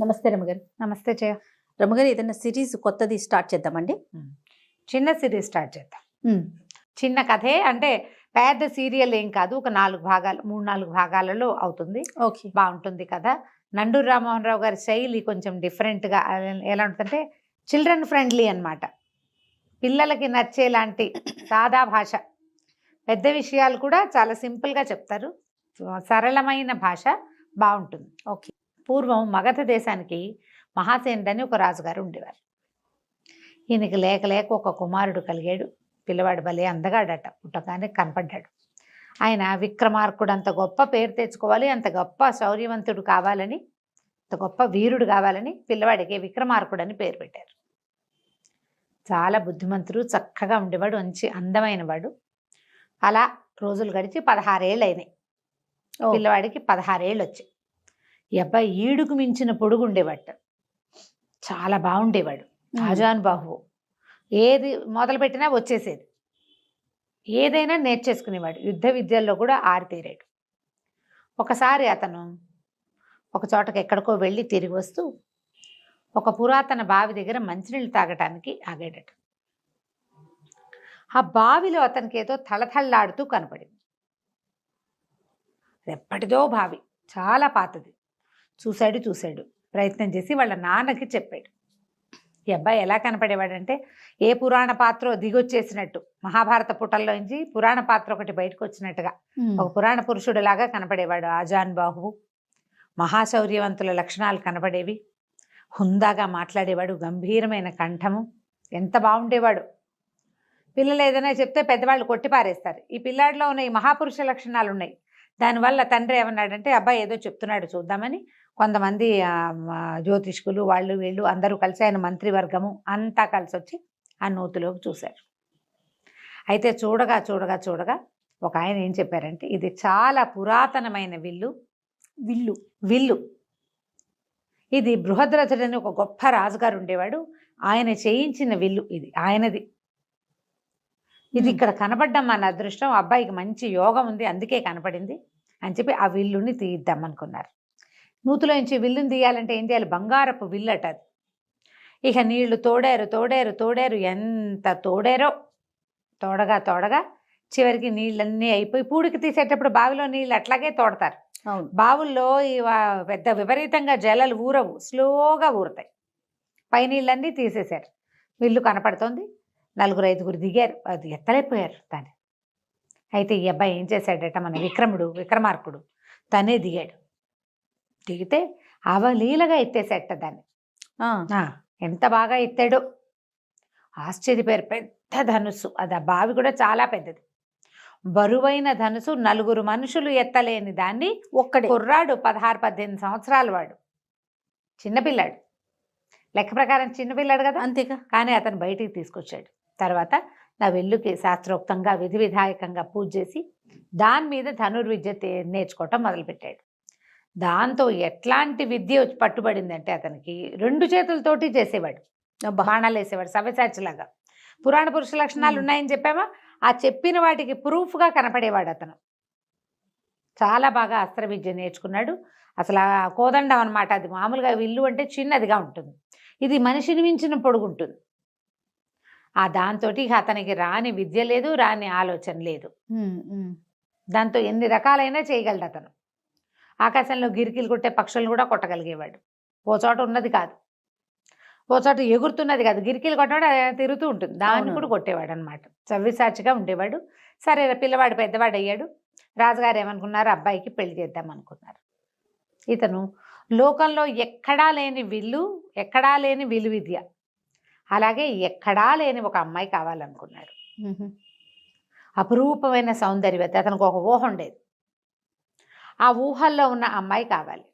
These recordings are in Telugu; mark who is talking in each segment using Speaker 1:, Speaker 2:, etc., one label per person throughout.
Speaker 1: నమస్తే రమగారు.
Speaker 2: నమస్తే జయ.
Speaker 1: రమగారు, ఏదైనా సిరీస్ కొత్తది స్టార్ట్ చేద్దామండి.
Speaker 2: చిన్న సిరీస్ స్టార్ట్ చేద్దాం. చిన్న కథే అంటే పెద్ద సీరియల్ ఏం కాదు, ఒక 4 భాగాలు 3-4 భాగాలలో అవుతుంది.
Speaker 1: ఓకే,
Speaker 2: బాగుంటుంది కథ. నండూరి రామ్మోహన్ రావు గారి శైలి కొంచెం డిఫరెంట్గా ఎలా ఉంటుందంటే చిల్డ్రన్ ఫ్రెండ్లీ అన్నమాట. పిల్లలకి నచ్చేలాంటి సాదా భాష, పెద్ద విషయాలు కూడా చాలా సింపుల్గా చెప్తారు. సరళమైన భాష బాగుంటుంది.
Speaker 1: ఓకే.
Speaker 2: పూర్వం మగధ దేశానికి మహాసేనుడు అని ఒక రాజుగారు ఉండేవారు. ఈయనకి లేక లేక ఒక కుమారుడు కలిగాడు. పిల్లవాడు భలే అందగాడట, పుట్టగానే కనపడ్డాడు. ఆయన విక్రమార్కుడు, అంత గొప్ప పేరు తెచ్చుకోవాలి, అంత గొప్ప శౌర్యవంతుడు కావాలని, అంత గొప్ప వీరుడు కావాలని పిల్లవాడికి విక్రమార్కుడు అని పేరు పెట్టారు. చాలా బుద్ధిమంతుడు, చక్కగా ఉండేవాడు, మంచి అందమైన వాడు. అలా రోజులు గడిచి 16 ఏళ్ళు అయినాయి. పిల్లవాడికి 16 ఏళ్ళు వచ్చాయి. ఈ అబ్బాయి ఈడుకు మించిన పొడుగు ఉండేవాట, చాలా బాగుండేవాడు, ఆజానుబాహువు. ఏది మొదలుపెట్టినా వచ్చేసేది, ఏదైనా నేర్చేసుకునేవాడు. యుద్ధ విద్యల్లో కూడా ఆరితేరాడు. ఒకసారి అతను ఒక చోటకి ఎక్కడికో వెళ్ళి తిరిగి వస్తూ ఒక పురాతన బావి దగ్గర మంచినీళ్ళు తాగటానికి ఆగాడట. ఆ బావిలో అతనికి ఏదో తళతళలాడుతూ కనపడింది. ఎప్పటిదో బావి, చాలా పాతది. చూశాడు, ప్రయత్నం చేసి వాళ్ళ నాన్నకి చెప్పాడు. ఈ అబ్బాయి ఎలా కనపడేవాడంటే ఏ పురాణ పాత్ర దిగొచ్చేసినట్టు, మహాభారత పుటల్లోంచి పురాణ పాత్ర ఒకటి బయటకు వచ్చినట్టుగా ఒక పురాణ పురుషుడిలాగా కనపడేవాడు. ఆజానుబాహువు, మహాశౌర్యవంతుల లక్షణాలు కనపడేవి. హుందాగా మాట్లాడేవాడు, గంభీరమైన కంఠము, ఎంత బాగుండేవాడు. పిల్లలు ఏదైనా చెప్తే పెద్దవాళ్ళు కొట్టిపారేస్తారు. ఈ పిల్లాడిలో ఉన్న ఈ మహాపురుష లక్షణాలు ఉన్నాయి. దానివల్ల తండ్రి ఏమన్నాడంటే, అబ్బాయి ఏదో చెప్తున్నాడు చూద్దామని కొంతమంది జ్యోతిష్కులు వాళ్ళు వీళ్ళు అందరూ కలిసి, ఆయన మంత్రివర్గము అంతా కలిసి వచ్చి ఆ నూతిలోకి చూశారు. అయితే చూడగా ఒక ఆయన ఏం చెప్పారంటే, ఇది చాలా పురాతనమైన విల్లు. ఇది బృహద్రథుడని ఒక గొప్ప రాజుగారు ఉండేవాడు, ఆయన చేయించిన విల్లు, ఇది ఆయనది. ఇది ఇక్కడ కనపడ్డం మన అదృష్టం, అబ్బాయికి మంచి యోగం ఉంది, అందుకే కనపడింది అని చెప్పి ఆ విల్లుని తీద్దామనుకున్నారు. నూతిలోంచి విల్లుని తీయాలంటే ఏం చేయాలి, బంగారపు విల్లట అది. ఇక నీళ్లు తోడారు, ఎంత తోడారో, తోడగా చివరికి నీళ్ళన్నీ అయిపోయి, పూడికి తీసేటప్పుడు బావిలో నీళ్ళు అట్లాగే తోడతారు. బావుల్లో పెద్ద విపరీతంగా జలాలు ఊరవు, స్లోగా ఊరుతాయి. పై నీళ్ళన్నీ తీసేశారు. విల్లు కనపడుతోంది. 4-5 దిగారు, అది ఎత్తలేకపోయారు దాన్ని. అయితే ఈ అబ్బాయి ఏం చేశాడట, మన విక్రమార్కుడు తనే దిగాడు. దిగితే అవలీలగా ఎత్తేసేట దాన్ని. ఎంత బాగా ఎత్తాడో, ఆశ్చర్యపోయారు. పెద్ద ధనుస్సు అది, ఆ బావి కూడా చాలా పెద్దది, బరువైన ధనుసు. 4 మనుషులు ఎత్తలేని దాన్ని ఒక్కడే కుర్రాడు, 16-18 సంవత్సరాల వాడు, చిన్నపిల్లాడు, లెక్క ప్రకారం చిన్నపిల్లాడు కదా, అంతేగా. కానీ అతను బయటికి తీసుకొచ్చాడు. తర్వాత నా వెల్లుకి శాస్త్రోక్తంగా విధి విధాయకంగా పూజ చేసి దాని మీద ధనుర్విద్య నేర్చుకోవటం మొదలుపెట్టాడు. దాంతో ఎట్లాంటి విద్య పట్టుబడిందంటే అతనికి 2 చేతులతోటి చేసేవాడు, బాణాలు వేసేవాడు, సవ్యసాచిలాగా. పురాణ పురుష లక్షణాలు ఉన్నాయని చెప్పామా, ఆ చెప్పిన వాటికి ప్రూఫ్గా కనపడేవాడు అతను. చాలా బాగా అస్త్ర విద్య నేర్చుకున్నాడు. అసలు ఆ కోదండం అనమాట, అది మామూలుగా విల్లు అంటే చిన్నదిగా ఉంటుంది, ఇది మనిషిని మించిన పొడుగుంటుంది. ఆ దాంతో అతనికి రాని విద్య లేదు, రాని ఆలోచన లేదు. దాంతో ఎన్ని రకాలైనా చేయగలడు అతను. ఆకాశంలో గిరికీలు కొట్టే పక్షులను కూడా కొట్టగలిగేవాడు. ఓ చోట ఉన్నది కాదు, ఓ చోట ఎగురుతున్నది కాదు, గిరికీలు కొట్టవాడు, తిరుగుతూ ఉంటుంది, దాన్ని కూడా కొట్టేవాడు అనమాట. సవ్యసాచిగా ఉండేవాడు. సరే, పిల్లవాడు పెద్దవాడు అయ్యాడు. రాజుగారు ఏమనుకున్నారు, అబ్బాయికి పెళ్లి చేద్దాం అనుకున్నారు. ఇతను లోకంలో ఎక్కడా లేని విలు విద్య, అలాగే ఎక్కడా లేని ఒక అమ్మాయి కావాలనుకున్నాడు. అపురూపమైన సౌందర్యవతి, అతనికి ఒక ఊహ ఉండేది. ఆ ఊహల్లో ఉన్న అమ్మాయి కావాలి.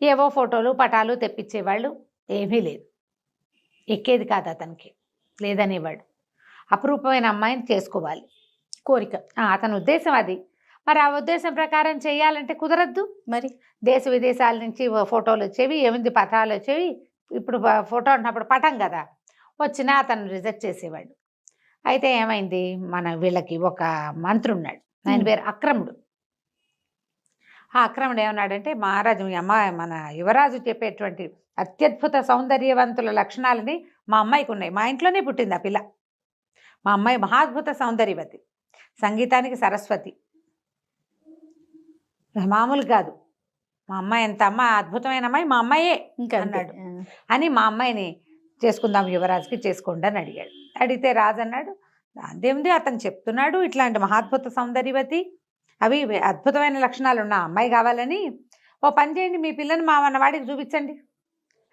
Speaker 2: ఏవో ఫోటోలు పటాలు తెప్పించేవాళ్ళు, ఏమీ లేదు, ఎక్కేది కాదు అతనికి, లేదనేవాడు. అపురూపమైన అమ్మాయిని చేసుకోవాలి కోరిక, అతని ఉద్దేశం అది. మరి ఆ ఉద్దేశం ప్రకారం చేయాలంటే కుదరద్దు. మరి దేశ విదేశాల నుంచి ఫోటోలు వచ్చేవి, ఏమింది పటాలు వచ్చేవి. ఇప్పుడు ఫోటో అంటున్నప్పుడు పటం కదా, వచ్చినా అతను రిజెక్ట్ చేసేవాడు. అయితే ఏమైంది, మన వీళ్ళకి ఒక మంత్రి ఉన్నాడు, ఆయన పేరు అక్రముడు. ఆ అక్రముడు ఏమన్నాడంటే, మహారాజు మీ అమ్మాయి మన యువరాజు చెప్పేటువంటి అత్యద్భుత సౌందర్యవంతుల లక్షణాలని మా అమ్మాయికి ఉన్నాయి. మా ఇంట్లోనే పుట్టింది ఆ పిల్ల. మా అమ్మాయి మహాద్భుత సౌందర్యవతి, సంగీతానికి సరస్వతి, మామూలు కాదు. మా అమ్మాయి ఎంత అద్భుతమైన అమ్మాయి మా అమ్మాయే
Speaker 1: ఇంకా
Speaker 2: అన్నాడు. అని మా అమ్మాయిని చేసుకుందాం యువరాజుకి, చేసుకోండి అని అడిగాడు. అడిగితే రాజు అన్నాడు, అదేమిటి అతను చెప్తున్నాడు ఇట్లాంటి మహాద్భుత సౌందర్యవతి, అవి అద్భుతమైన లక్షణాలు ఉన్న అమ్మాయి కావాలని, ఓ పని చేయండి, మీ పిల్లని మా అన్నవాడికి చూపించండి.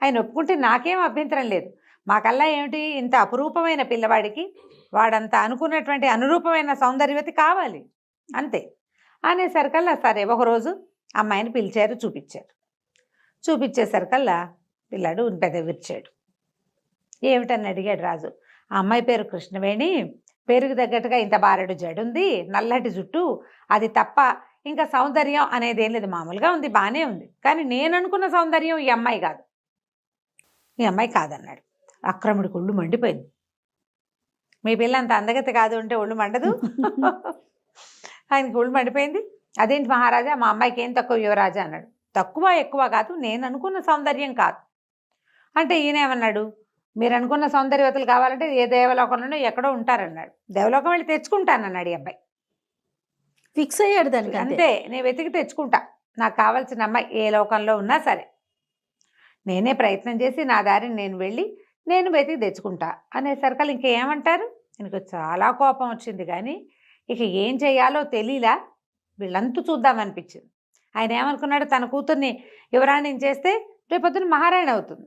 Speaker 2: ఆయన ఒప్పుకుంటే నాకేం అభ్యంతరం లేదు. మాకల్లా ఏమిటి, ఇంత అపురూపమైన పిల్లవాడికి వాడంతా అనుకున్నటువంటి అనురూపమైన సౌందర్యవతి కావాలి అంతే అనేసరికల్లా సరే ఒకరోజు అమ్మాయిని పిలిచారు, చూపించేసరికల్లా పిల్లాడు పెద్ద విరిచాడు. ఏమిటని అడిగాడు రాజు. ఆ అమ్మాయి పేరు కృష్ణవేణి, పేరుకు తగ్గట్టుగా ఇంత బారెడు జడుంది, నల్లటి జుట్టు, అది తప్ప ఇంకా సౌందర్యం అనేది ఏం లేదు, మామూలుగా ఉంది, బాగానే ఉంది, కానీ నేను అనుకున్న సౌందర్యం ఈ అమ్మాయి కాదన్నాడు. అక్రముడికి ఒళ్ళు మండిపోయింది. మీ పిల్ల అంత అందగతి కాదు అంటే ఒళ్ళు మండదు. ఆయనకి ఒళ్ళు మండిపోయింది. అదేంటి మహారాజా, మా అమ్మాయికి ఏం తక్కువ యువరాజా అన్నాడు. తక్కువ ఎక్కువ కాదు, నేను అనుకున్న సౌందర్యం కాదు అంటే ఈయన ఏమన్నాడు, మీరు అనుకున్న సౌందర్యవతులు కావాలంటే ఏ దేవలోకంలోనో ఎక్కడో ఉంటారన్నాడు. దేవలోకం వెళ్ళి తెచ్చుకుంటానన్నాడు ఈ అబ్బాయి.
Speaker 1: ఫిక్స్ అయ్యాడు దానికి.
Speaker 2: అంతే, నేను వెతికి తెచ్చుకుంటా, నాకు కావాల్సిన అమ్మాయి ఏ లోకంలో ఉన్నా సరే నేనే ప్రయత్నం చేసి నా దారిని నేను వెళ్ళి నేను వెతికి తెచ్చుకుంటా అనేసరికి ఇంకేమంటారు. எனக்கு చాలా కోపం వచ్చింది, కానీ ఇక ఏం చేయాలో తెలియలా, వీళ్ళంతూ చూద్దామనిపించింది. ఆయన ఏమనుకున్నాడు, తన కూతుర్ని యువరాణిని చేస్తే రేపొద్దున మహారాణి అవుతుంది,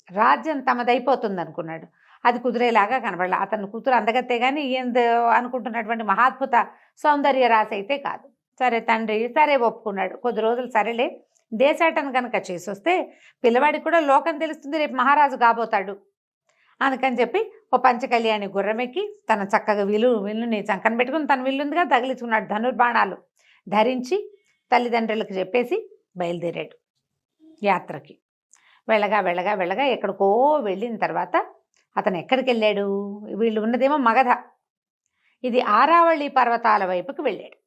Speaker 2: రాజ్యం తమదైపోతుంది అనుకున్నాడు. అది కుదిరేలాగా కనబడలే. అతని కూతురు అందగత్తే కానీ ఈయన అనుకుంటున్నటువంటి మహాద్భుత సౌందర్య రాశి అయితే కాదు. సరే తండ్రి సరే ఒప్పుకున్నాడు. కొద్ది రోజులు సరేలే, దేశాటన కనుక చేసి వస్తే పిల్లవాడికి కూడా లోకం తెలుస్తుంది, రేపు మహారాజు కాబోతాడు అందుకని చెప్పి ఓ పంచకళ్యాణి గుర్రమెక్కి తన చక్కగా విల్లుని చంకన పెట్టుకుని తన విల్లుందిగా తగిలించుకున్నాడు. ధనుర్బాణాలు ధరించి తల్లిదండ్రులకు చెప్పేసి బయలుదేరాడు యాత్రకి. వెళ్ళగా ఎక్కడికో వెళ్ళిన తర్వాత అతను ఎక్కడికి వెళ్ళాడు, వీళ్ళు ఉన్నదేమో మగధ, ఇది ఆరావళి పర్వతాల వైపుకి వెళ్ళాడు.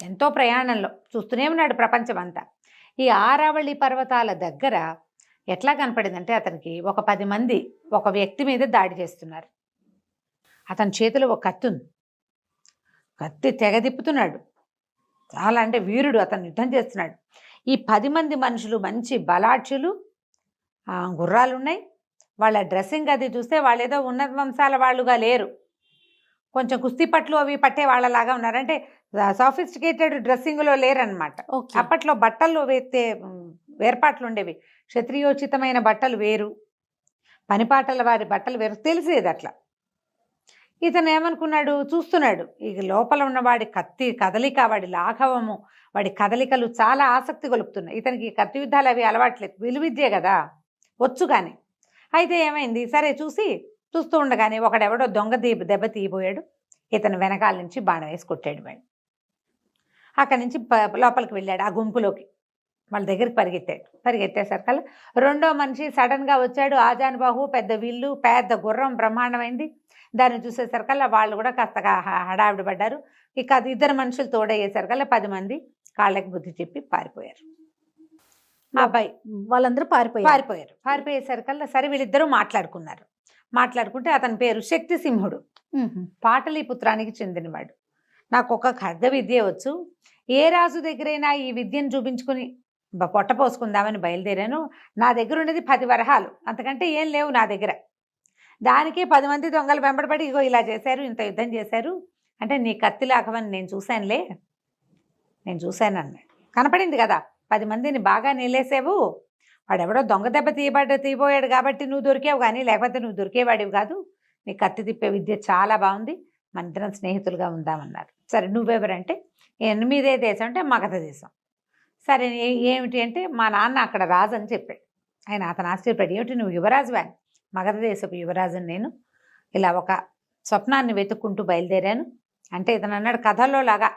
Speaker 2: ఎంతో ప్రయాణంలో చూస్తూనే ఉన్నాడు ప్రపంచం అంతా. ఈ ఆరావళి పర్వతాల దగ్గర ఎట్లా కనపడిందంటే అతనికి ఒక 10 మంది ఒక వ్యక్తి మీద దాడి చేస్తున్నారు. అతని చేతిలో ఒక కత్తి ఉంది, కత్తి తెగదిప్పుతున్నాడు. చాలా అంటే వీరుడు, అతను యుద్ధం చేస్తున్నాడు. ఈ 10 మంది మనుషులు మంచి బలాఢ్యులు, గుర్రాలు ఉన్నాయి. వాళ్ళ డ్రెస్సింగ్ అది చూస్తే వాళ్ళు ఏదో ఉన్నత వంశాల వాళ్ళుగా లేరు, కొంచెం కుస్తీ పట్లు అవి పట్టే వాళ్ళలాగా ఉన్నారు. అంటే సాఫిస్టికేటెడ్ డ్రెస్సింగ్లో లేరనమాట. అప్పట్లో బట్టల్లో వేర్పాట్లు ఉండేవి, క్షత్రియోచితమైన బట్టలు వేరు, పనిపాటల వారి బట్టలు వేరు, తెలిసేది అట్లా. ఇతను ఏమనుకున్నాడు, చూస్తున్నాడు ఈ లోపల ఉన్నవాడి కత్తి కదలిక, వాడి లాఘవము, వాడి కదలికలు చాలా ఆసక్తి గొలుపుతున్నాయి. ఇతనికి కత్తి యుద్ధాలు అవి అలవాట్లేదు, విలువిద్యే కదా వచ్చు. కానీ అయితే ఏమైంది, సరే చూస్తూ ఉండగానే ఒకడెవడో దొంగ దెబ్బ తీయబోయాడు. ఇతను వెనకాల నుంచి బాణం వేసి కొట్టాడు. వాడు అక్కడి నుంచి లోపలికి వెళ్ళాడు, ఆ గుంపులోకి వాళ్ళ దగ్గరికి పరిగెత్తేసరికల్లా రెండో మనిషి సడన్గా వచ్చాడు. ఆజానుబాహు, పెద్ద విల్లు, పెద్ద గుర్రం, బ్రహ్మాండమైంది. దాన్ని చూసేసరికల్లా వాళ్ళు కూడా కాస్తగా హడావిడి పడ్డారు. ఇక 2 మనుషులు తోడయ్యేసరికల్లా 10 మంది కాళ్ళకి బుద్ధి చెప్పి పారిపోయారు. ఆ అబ్బాయి
Speaker 1: వాళ్ళందరూ
Speaker 2: పారిపోయేసరికల్లా సరే వీళ్ళిద్దరూ మాట్లాడుకుంటే అతని పేరు శక్తి సింహుడు, పాటలీపుత్రానికి చెందినవాడు. నాకు ఒక ఖడ్గ విద్య వచ్చు, ఏ రాజు దగ్గరైనా ఈ విద్యను చూపించుకుని పొట్ట పోసుకుందామని బయలుదేరాను. నా దగ్గర ఉండేది 10 వరహాలు, అంతకంటే ఏం లేవు నా దగ్గర. దానికే 10 మంది దొంగలు వెంబడబడి ఇగో ఇలా చేశారు, ఇంత యుద్ధం చేశారు అంటే నీ కత్తి లాగవని నేను చూశాను అన్నాడు. కనపడింది కదా 10 మందిని బాగా నిలేసావు, వాడెవడో దొంగ దెబ్బ తీయబోయాడు కాబట్టి నువ్వు దొరికావు, కానీ లేకపోతే నువ్వు దొరికేవాడివి కాదు. నీ కత్తి తిప్పే విద్య చాలా బాగుంది, మన ఇద్దరం స్నేహితులుగా ఉందామన్నారు. సరే నువ్వెవరంటే 8వ దేశం అంటే మగధ దేశం. సరే ఏమిటి అంటే మా నాన్న అక్కడ రాజు అని చెప్పాడు. అతను ఆశ్చర్యపడి, ఏమిటి నువ్వు యువరాజు అని? మగధ దేశపు యువరాజుని నేను, ఇలా ఒక స్వప్నాన్ని వెతుక్కుంటూ బయలుదేరాను అంటే ఇతను అన్నాడు కథల్లో లాగా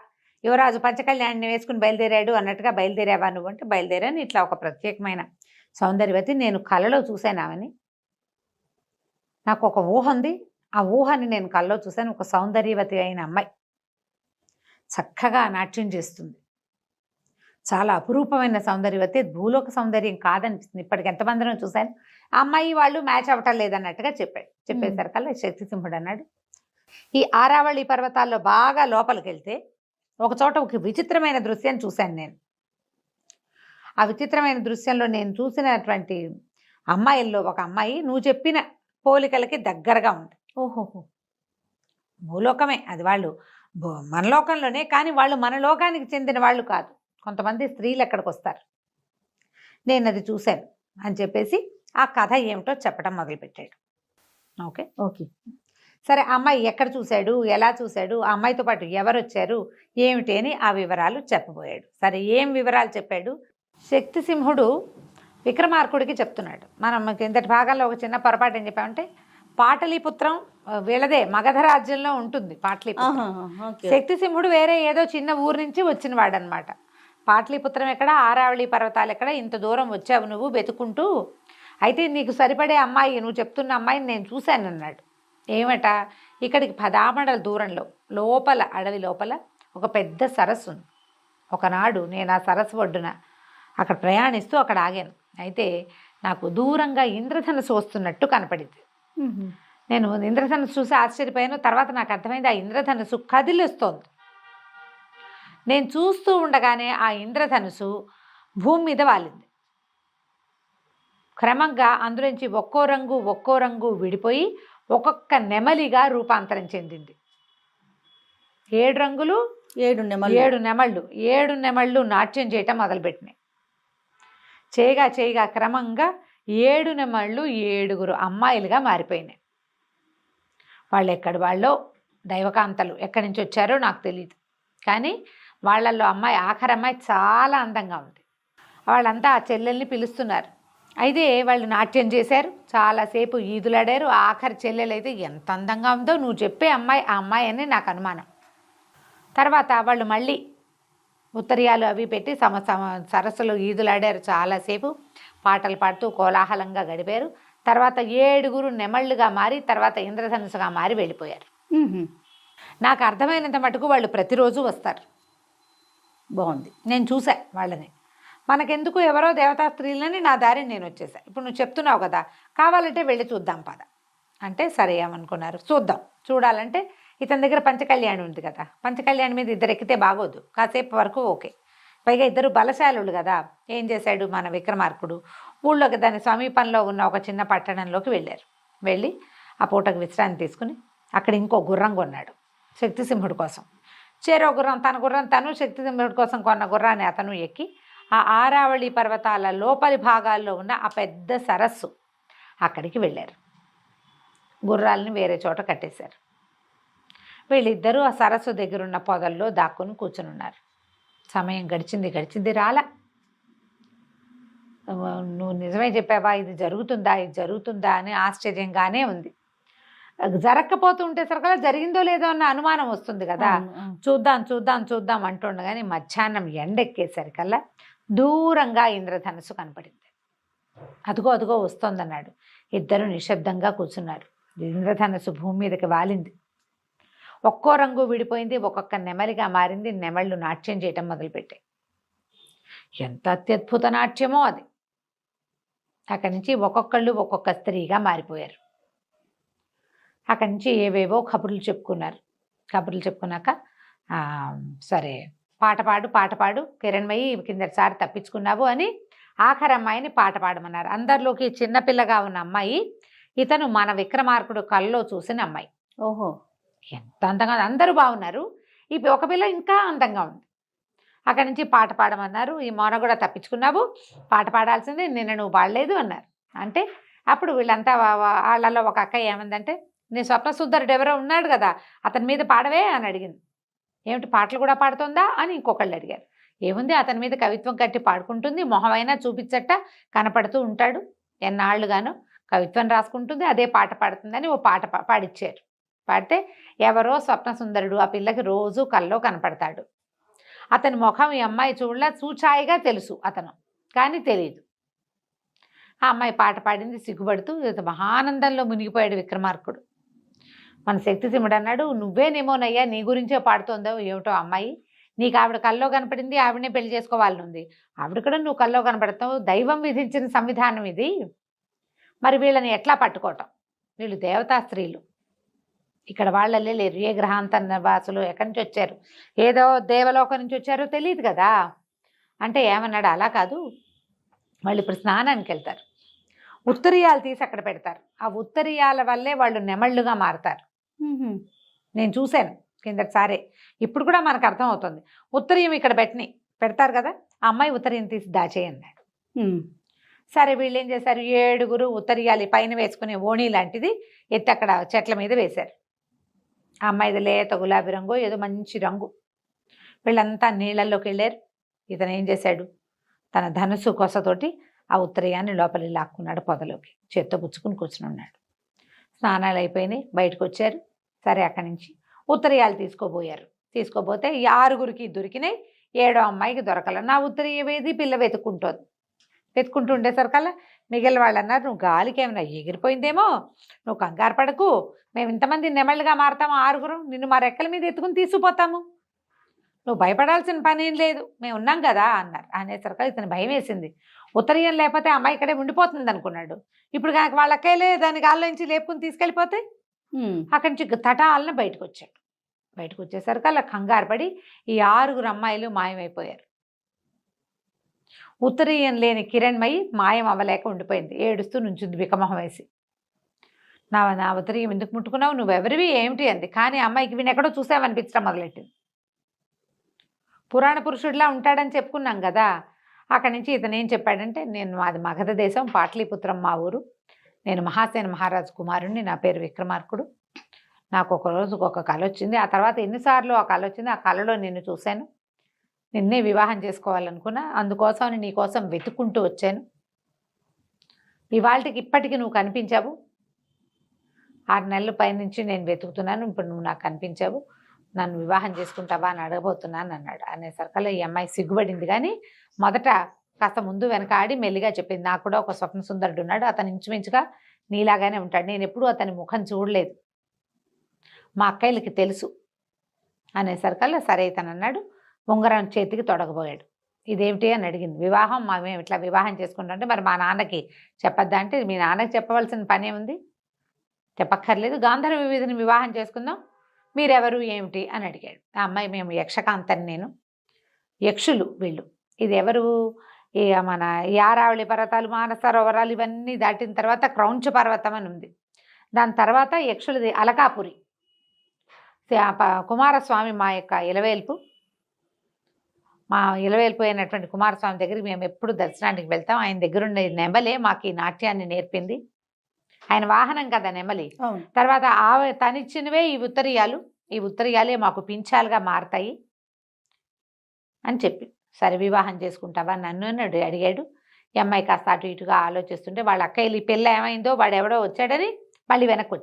Speaker 2: యువరాజు పంచకళ్యాణిని వేసుకుని బయలుదేరాడు అన్నట్టుగా, బయలుదేరావా నువ్వు అంటే బయలుదేరాను. ఇట్లా ఒక ప్రత్యేకమైన సౌందర్యవతి నేను కలలో చూశానామని, నాకు ఒక ఊహ ఉంది, ఆ ఊహని నేను కల్లో చూశాను. ఒక సౌందర్యవతి అయిన అమ్మాయి చక్కగా నాట్యం చేస్తుంది, చాలా అపురూపమైన సౌందర్యవతి, భూలోక సౌందర్యం కాదనిపిస్తుంది. ఇప్పటికి ఎంతమందినో చూశాను. ఆ అమ్మాయి వాళ్ళు మ్యాచ్ అవ్వటం లేదన్నట్టుగా చెప్పాడు. చెప్పేసరికల్లా శక్తిసింహుడు అన్నాడు, ఈ ఆరావళి పర్వతాల్లో బాగా లోపలికి వెళ్తే ఒక చోట ఒక విచిత్రమైన దృశ్యం చూశాను నేను. ఆ విచిత్రమైన దృశ్యంలో నేను చూసినటువంటి అమ్మాయిల్లో ఒక అమ్మాయి నువ్వు చెప్పిన పోలికలకి దగ్గరగా ఉంది.
Speaker 1: ఓహోహో.
Speaker 2: భూలోకమే అది, వాళ్ళు మన లోకంలోనే, కానీ వాళ్ళు మన లోకానికి చెందిన వాళ్ళు కాదు. కొంతమంది స్త్రీలు ఎక్కడికి వస్తారు, నేను అది చూశాను అని చెప్పేసి ఆ కథ ఏమిటో చెప్పడం మొదలుపెట్టాడు. Okay
Speaker 1: okay.
Speaker 2: సరే, అమ్మాయి ఎక్కడ చూశాడు, ఎలా చూశాడు, ఆ అమ్మాయితో పాటు ఎవరు వచ్చారు, ఏమిటి అని ఆ వివరాలు చెప్పబోయాడు. సరే, ఏం వివరాలు చెప్పాడు? శక్తిసింహుడు విక్రమార్కుడికి చెప్తున్నాడు. మనం కిందటి భాగంలో ఒక చిన్న పొరపాటు ఏం చెప్పామంటే, పాటలీపుత్రం వీళ్ళదే, మగధ రాజ్యంలో ఉంటుంది పాటలీపుత్రం. శక్తిసింహుడు వేరే ఏదో చిన్న ఊరు నుంచి వచ్చిన వాడనమాట. పాటలీపుత్రం ఎక్కడ, ఆరావళి పర్వతాలు ఎక్కడ, ఇంత దూరం వచ్చావు నువ్వు వెతుకుంటూ, అయితే నీకు సరిపడే అమ్మాయి, నువ్వు చెప్తున్న అమ్మాయిని నేను చూశాను అన్నాడు. ఏమట, ఇక్కడికి 10 ఆమడల దూరంలో లోపల, అడవి లోపల ఒక పెద్ద సరస్సు ఉంది. ఒకనాడు నేను ఆ సరస్సు ఒడ్డున అక్కడ ప్రయాణిస్తూ అక్కడ ఆగాను. అయితే నాకు దూరంగా ఇంద్రధనుసు వస్తున్నట్టు కనపడింది. నేను ఇంద్రధనుసు చూసి ఆశ్చర్యపోయాను. తర్వాత నాకు అర్థమైంది, ఆ ఇంద్రధనుసు కదిలిస్తోంది. నేను చూస్తూ ఉండగానే ఆ ఇంద్రధనుసు భూమి మీద వాలింది. క్రమంగా అందులోంచి ఒక్కో రంగు విడిపోయి ఒక్కొక్క నెమలిగా రూపాంతరం చెందింది. 7 రంగులు,
Speaker 1: 7 నెమళ్ళు.
Speaker 2: 7 నెమళ్ళు నాట్యం చేయటం మొదలుపెట్టినాయి. చేయగా క్రమంగా 7 నెమళ్ళు 7 అమ్మాయిలుగా మారిపోయినాయి. వాళ్ళు ఎక్కడి వాళ్ళో, దైవకాంతలు ఎక్కడి నుంచి వచ్చారో నాకు తెలియదు, కానీ వాళ్ళల్లో ఆఖరి అమ్మాయి చాలా అందంగా ఉంది. వాళ్ళంతా ఆ చెల్లెల్ని పిలుస్తున్నారు. అయితే వాళ్ళు నాట్యం చేశారు, చాలాసేపు ఈదులాడారు. ఆఖరి చెల్లెలైతే ఎంత అందంగా ఉందో, నువ్వు చెప్పే అమ్మాయి ఆ అమ్మాయి అని నాకు అనుమానం. తర్వాత వాళ్ళు మళ్ళీ ఉత్తరీయాలు అవి పెట్టి సరస్సులో ఈదులాడారు, చాలాసేపు పాటలు పాడుతూ కోలాహలంగా గడిపారు. తర్వాత 7 నెమళ్ళుగా మారి, తర్వాత ఇంద్రధనుసుగా మారి వెళ్ళిపోయారు. నాకు అర్థమైనంత మటుకు వాళ్ళు ప్రతిరోజు వస్తారు.
Speaker 1: బాగుంది,
Speaker 2: నేను చూసా వాళ్ళని. మనకెందుకు, ఎవరో దేవతా స్త్రీలని, నా దారిని నేను వచ్చేసా. ఇప్పుడు నువ్వు చెప్తున్నావు కదా, కావాలంటే వెళ్ళి చూద్దాం పద అంటే, సరే ఏమనుకున్నారు, చూద్దాం. చూడాలంటే ఇతని దగ్గర పంచకళ్యాణి ఉంది కదా, పంచకళ్యాణి మీద 2 ఎక్కితే బాగోదు, కాసేపు వరకు ఓకే. పైగా 2 బలశాలుడు కదా. ఏం చేశాడు మన విక్రమార్కుడు, ఊళ్ళోకి దాని సమీపంలో ఉన్న ఒక చిన్న పట్టణంలోకి వెళ్ళారు. వెళ్ళి ఆ పూటకు విశ్రాంతి తీసుకుని అక్కడ ఇంకో గుర్రం కొన్నాడు శక్తిసింహుడి కోసం. చేరో గుర్రం, తన గుర్రం తను, శక్తిసింహుడి కోసం కొన్న గుర్రాన్ని అతను ఎక్కి ఆ ఆరావళి పర్వతాల లోపలి భాగాల్లో ఉన్న ఆ పెద్ద సరస్సు అక్కడికి వెళ్ళారు. గుర్రాలని వేరే చోట కట్టేశారు. వీళ్ళిద్దరూ ఆ సరస్సు దగ్గరున్న పొదల్లో దాక్కుని కూర్చుని ఉన్నారు. సమయం గడిచింది రాలా. నువ్వు నిజమే చెప్పావా, ఇది జరుగుతుందా అని ఆశ్చర్యంగానే ఉంది. జరగకపోతుంటే సరికల్లా జరిగిందో లేదో అన్న అనుమానం వస్తుంది కదా. చూద్దాం అంటుండగానే మధ్యాహ్నం ఎండెక్కేసరికల్లా దూరంగా ఇంద్రధనుసు కనపడింది. అదుగో వస్తోందన్నాడు. ఇద్దరు నిశ్శబ్దంగా కూర్చున్నారు. ఇంద్రధనుసు భూమి మీదకి వాలింది. ఒక్కో రంగు విడిపోయింది, ఒక్కొక్క నెమలిగా మారింది. నెమళ్ళు నాట్యం చేయటం మొదలుపెట్టాయి. ఎంత అత్యద్భుత నాట్యమో అది. అక్కడి నుంచి ఒక్కొక్కళ్ళు ఒక్కొక్క స్త్రీగా మారిపోయారు. అక్కడి నుంచి ఏవేవో కబుర్లు చెప్పుకున్నాక సరే పాట పాడు కిరణ్మయి, కిందటిసారి తప్పించుకున్నావు అని ఆఖరి అమ్మాయిని పాట పాడమన్నారు. అందరిలోకి చిన్నపిల్లగా ఉన్న అమ్మాయి ఇతను మన విక్రమార్కుడు కల్లో చూసిన అమ్మాయి.
Speaker 1: ఓహో,
Speaker 2: ఎంత అందంగా, అందరూ బాగున్నారు. ఈ ఒక పిల్ల ఇంకా అందంగా ఉంది. అక్కడి నుంచి పాట పాడమన్నారు. ఈ మౌన కూడా తప్పించుకున్నావు, పాట పాడాల్సిందే, నిన్న నువ్వు పాడలేదు అన్నారు. అంటే అప్పుడు వీళ్ళంతా వాళ్ళలో ఒక అక్క ఏమందంటే, నీ స్వప్నసుందరుడు ఎవరో ఉన్నాడు కదా, అతని మీద పాడవే అని అడిగింది. ఏమిటి పాటలు కూడా పాడుతుందా అని ఇంకొకళ్ళు అడిగారు. ఏముంది, అతని మీద కవిత్వం కట్టి పాడుకుంటుంది, మొహమైనా చూపించట కనపడుతూ ఉంటాడు, ఎన్నాళ్ళుగానో కవిత్వం రాసుకుంటుంది, అదే పాట పాడుతుందని ఓ పాట పాడిచ్చారు. పాడితే ఎవరో స్వప్నసుందరుడు ఆ పిల్లకి రోజు కల్లో కనపడతాడు. అతని ముఖం ఈ అమ్మాయి చూడలా, చూచాయిగా తెలుసు అతను, కానీ తెలియదు. ఆ అమ్మాయి పాట పాడింది. సిగ్గుపడుతూ మహానందంలో మునిగిపోయాడు విక్రమార్కుడు. మన శక్తిసింహుడు అన్నాడు, నువ్వేనేమోనయ్యా, నీ గురించే పాడుతోందో ఏమిటో అమ్మాయి, నీకు ఆవిడ కల్లో కనపడింది, ఆవిడనే పెళ్లి చేసుకోవాలని ఉంది. ఆవిడ కూడా నువ్వు కల్లో కనపడతావు. దైవం విధించిన సంవిధానం ఇది. మరి వీళ్ళని ఎట్లా పట్టుకోవటం? వీళ్ళు దేవతా స్త్రీలు, ఇక్కడ వాళ్ళే లేరు. ఏ గ్రహాంతర వాసులు, ఎక్కడి నుంచి వచ్చారు, ఏదో దేవలోకం నుంచి వచ్చారో తెలియదు కదా. అంటే ఏమన్నాడు, అలా కాదు, వాళ్ళు ఇప్పుడు స్నానానికి వెళ్తారు, ఉత్తరీయాలు తీసి అక్కడ పెడతారు. ఆ ఉత్తరీయాల వల్లే వాళ్ళు నెమళ్ళుగా మారతారు. నేను చూశాను కిందటిసారే, ఇప్పుడు కూడా మనకు అర్థం అవుతుంది. ఉత్తరీయం ఇక్కడ పెడతారు కదా, ఆ అమ్మాయి ఉత్తరీయం తీసి దాచేయన్నాడు. సరే వీళ్ళు ఏం చేశారు, 7 ఉత్తరీయాలు పైన వేసుకునే ఓణి లాంటిది ఎత్తి అక్కడ చెట్ల మీద వేశారు. ఆ అమ్మాయిది లేత గులాబీ రంగు, ఏదో మంచి రంగు. వీళ్ళంతా నీళ్ళల్లోకి వెళ్ళారు. ఇతను ఏం చేశాడు, తన ధనుసు కొసతోటి ఆ ఉత్తరీయాన్ని లోపలి లాక్కున్నాడు, పొదలోకి చేత్తో పుచ్చుకుని కూర్చుని ఉన్నాడు. స్నానాలు అయిపోయినాయి, బయటకు వచ్చారు. సరే అక్కడి నుంచి ఉత్తరీయాలు తీసుకోబోతే ఈ 6 దొరికినాయి, 7వ అమ్మాయికి దొరకల. నా ఉత్తరీయం ఏది, పిల్ల వెతుక్కుంటూ ఉండేసరికల్లా మిగిలిన వాళ్ళు అన్నారు, నువ్వు గాలికి ఏమైనా ఎగిరిపోయిందేమో, నువ్వు కంగారు పడకు, మేము ఇంతమంది నెమళ్ళుగా మారతాము 6, నిన్ను మా రెక్కల మీద ఎత్తుకుని తీసుకుపోతాము, నువ్వు భయపడాల్సిన పని ఏం లేదు, మేము ఉన్నాం కదా అన్నారు. అనేసరికి ఇతను భయం వేసింది. ఉత్తరీయం లేకపోతే అమ్మాయి ఇక్కడే ఉండిపోతుంది అనుకున్నాడు. ఇప్పుడు కనుక వాళ్ళ అక్కయ్యలే దాని గాల్లో నుంచి లేపుకుని తీసుకెళ్ళిపోతే అక్కడి నుంచి తటాలన బయటకు వచ్చేసరికి అలా కంగారు పడి ఈ 6 అమ్మాయిలు మాయమైపోయారు. ఉత్తరీయం లేని కిరణ్మయి మాయం అవ్వలేక ఉండిపోయింది. ఏడుస్తూ నుంచుంది వికమొహం వేసి. నా ఉత్తరీయం ఎందుకు ముట్టుకున్నావు, నువ్వెవరివి ఏమిటి అంది. కానీ అమ్మాయికి వీని ఎక్కడో చూసావనిపించడం మొదలెట్టింది. పురాణ పురుషుడిలా ఉంటాడని చెప్పుకున్నాం కదా. అక్కడి నుంచి ఇతను ఏం చెప్పాడంటే, మాది మగధ దేశం, పాటలీపుత్రం మా ఊరు, నేను మహాసేన మహారాజు కుమారుణ్ణి, నా పేరు విక్రమార్కుడు. నాకు ఒక రోజుకు ఒక కళ వచ్చింది. ఆ తర్వాత ఎన్నిసార్లు ఆ కళ వచ్చింది, ఆ కళలో నిన్ను చూశాను, నిన్నే వివాహం చేసుకోవాలనుకున్నా, అందుకోసం నీ కోసం వెతుక్కుంటూ వచ్చాను. ఇవాళకి ఇప్పటికి నువ్వు కనిపించావు. 6 నెలల పైనుంచి నేను వెతుకుతున్నాను, ఇప్పుడు నువ్వు నాకు కనిపించావు, నన్ను వివాహం చేసుకుంటావా అని అడగబోతున్నాను అన్నాడు. అనేసరికల్లా ఈ అమ్మాయి సిగ్గుపడింది. కానీ మొదట కాస్త ముందు వెనక ఆడి మెల్లిగా చెప్పింది, నాకు కూడా ఒక స్వప్న సుందరుడు ఉన్నాడు, అతను ఇంచుమించుగా నీలాగానే ఉంటాడు, నేను ఎప్పుడూ అతని ముఖం చూడలేదు, మా అక్కయ్యలకి తెలుసు. అనేసరికల్లా సరే ఇతను అన్నాడు. ఉంగరం చేతికి తొడగబోయాడు. ఇదేమిటి అని అడిగింది. వివాహం మేము ఇట్లా వివాహం చేసుకుంటామంటే, మరి మా నాన్నకి చెప్పద్దా అంటే, మీ నాన్నకి చెప్పవలసిన పనే ఉంది, చెప్పక్కర్లేదు, గాంధర్వ వీధిని వివాహం చేసుకుందాం, మీరెవరు ఏమిటి అని అడిగాడు. ఆ అమ్మాయి, మేము యక్షకాంతని, నేను యక్షులు వీళ్ళు. ఇది ఎవరు, మన యారావళి పర్వతాలు, మానసరోవరాలు ఇవన్నీ దాటిన తర్వాత క్రౌంచ పర్వతం అని ఉంది. దాని తర్వాత యక్షులది అలకాపురి. కుమారస్వామి మా యొక్క ఇలవేల్పు అయినటువంటి కుమారస్వామి దగ్గరికి మేము ఎప్పుడు దర్శనానికి వెళ్తాం. ఆయన దగ్గరుండే నెమలే మాకు ఈ నాట్యాన్ని నేర్పింది. ఆయన వాహనం కదా నెమలి. తర్వాత తనిచ్చినవే ఈ ఉత్తరీయాలే మాకు పింఛాలుగా మారతాయి అని చెప్పి, సరే వివాహం చేసుకుంటావా నన్ను అని అడిగాడు. ఈ అమ్మాయి కాస్త అటు ఇటుగా ఆలోచిస్తుంటే, వాళ్ళ అక్కయ్యలు ఈ పిల్ల ఏమైందో, వాడెవడో వచ్చాడని మళ్ళీ వెనక్కి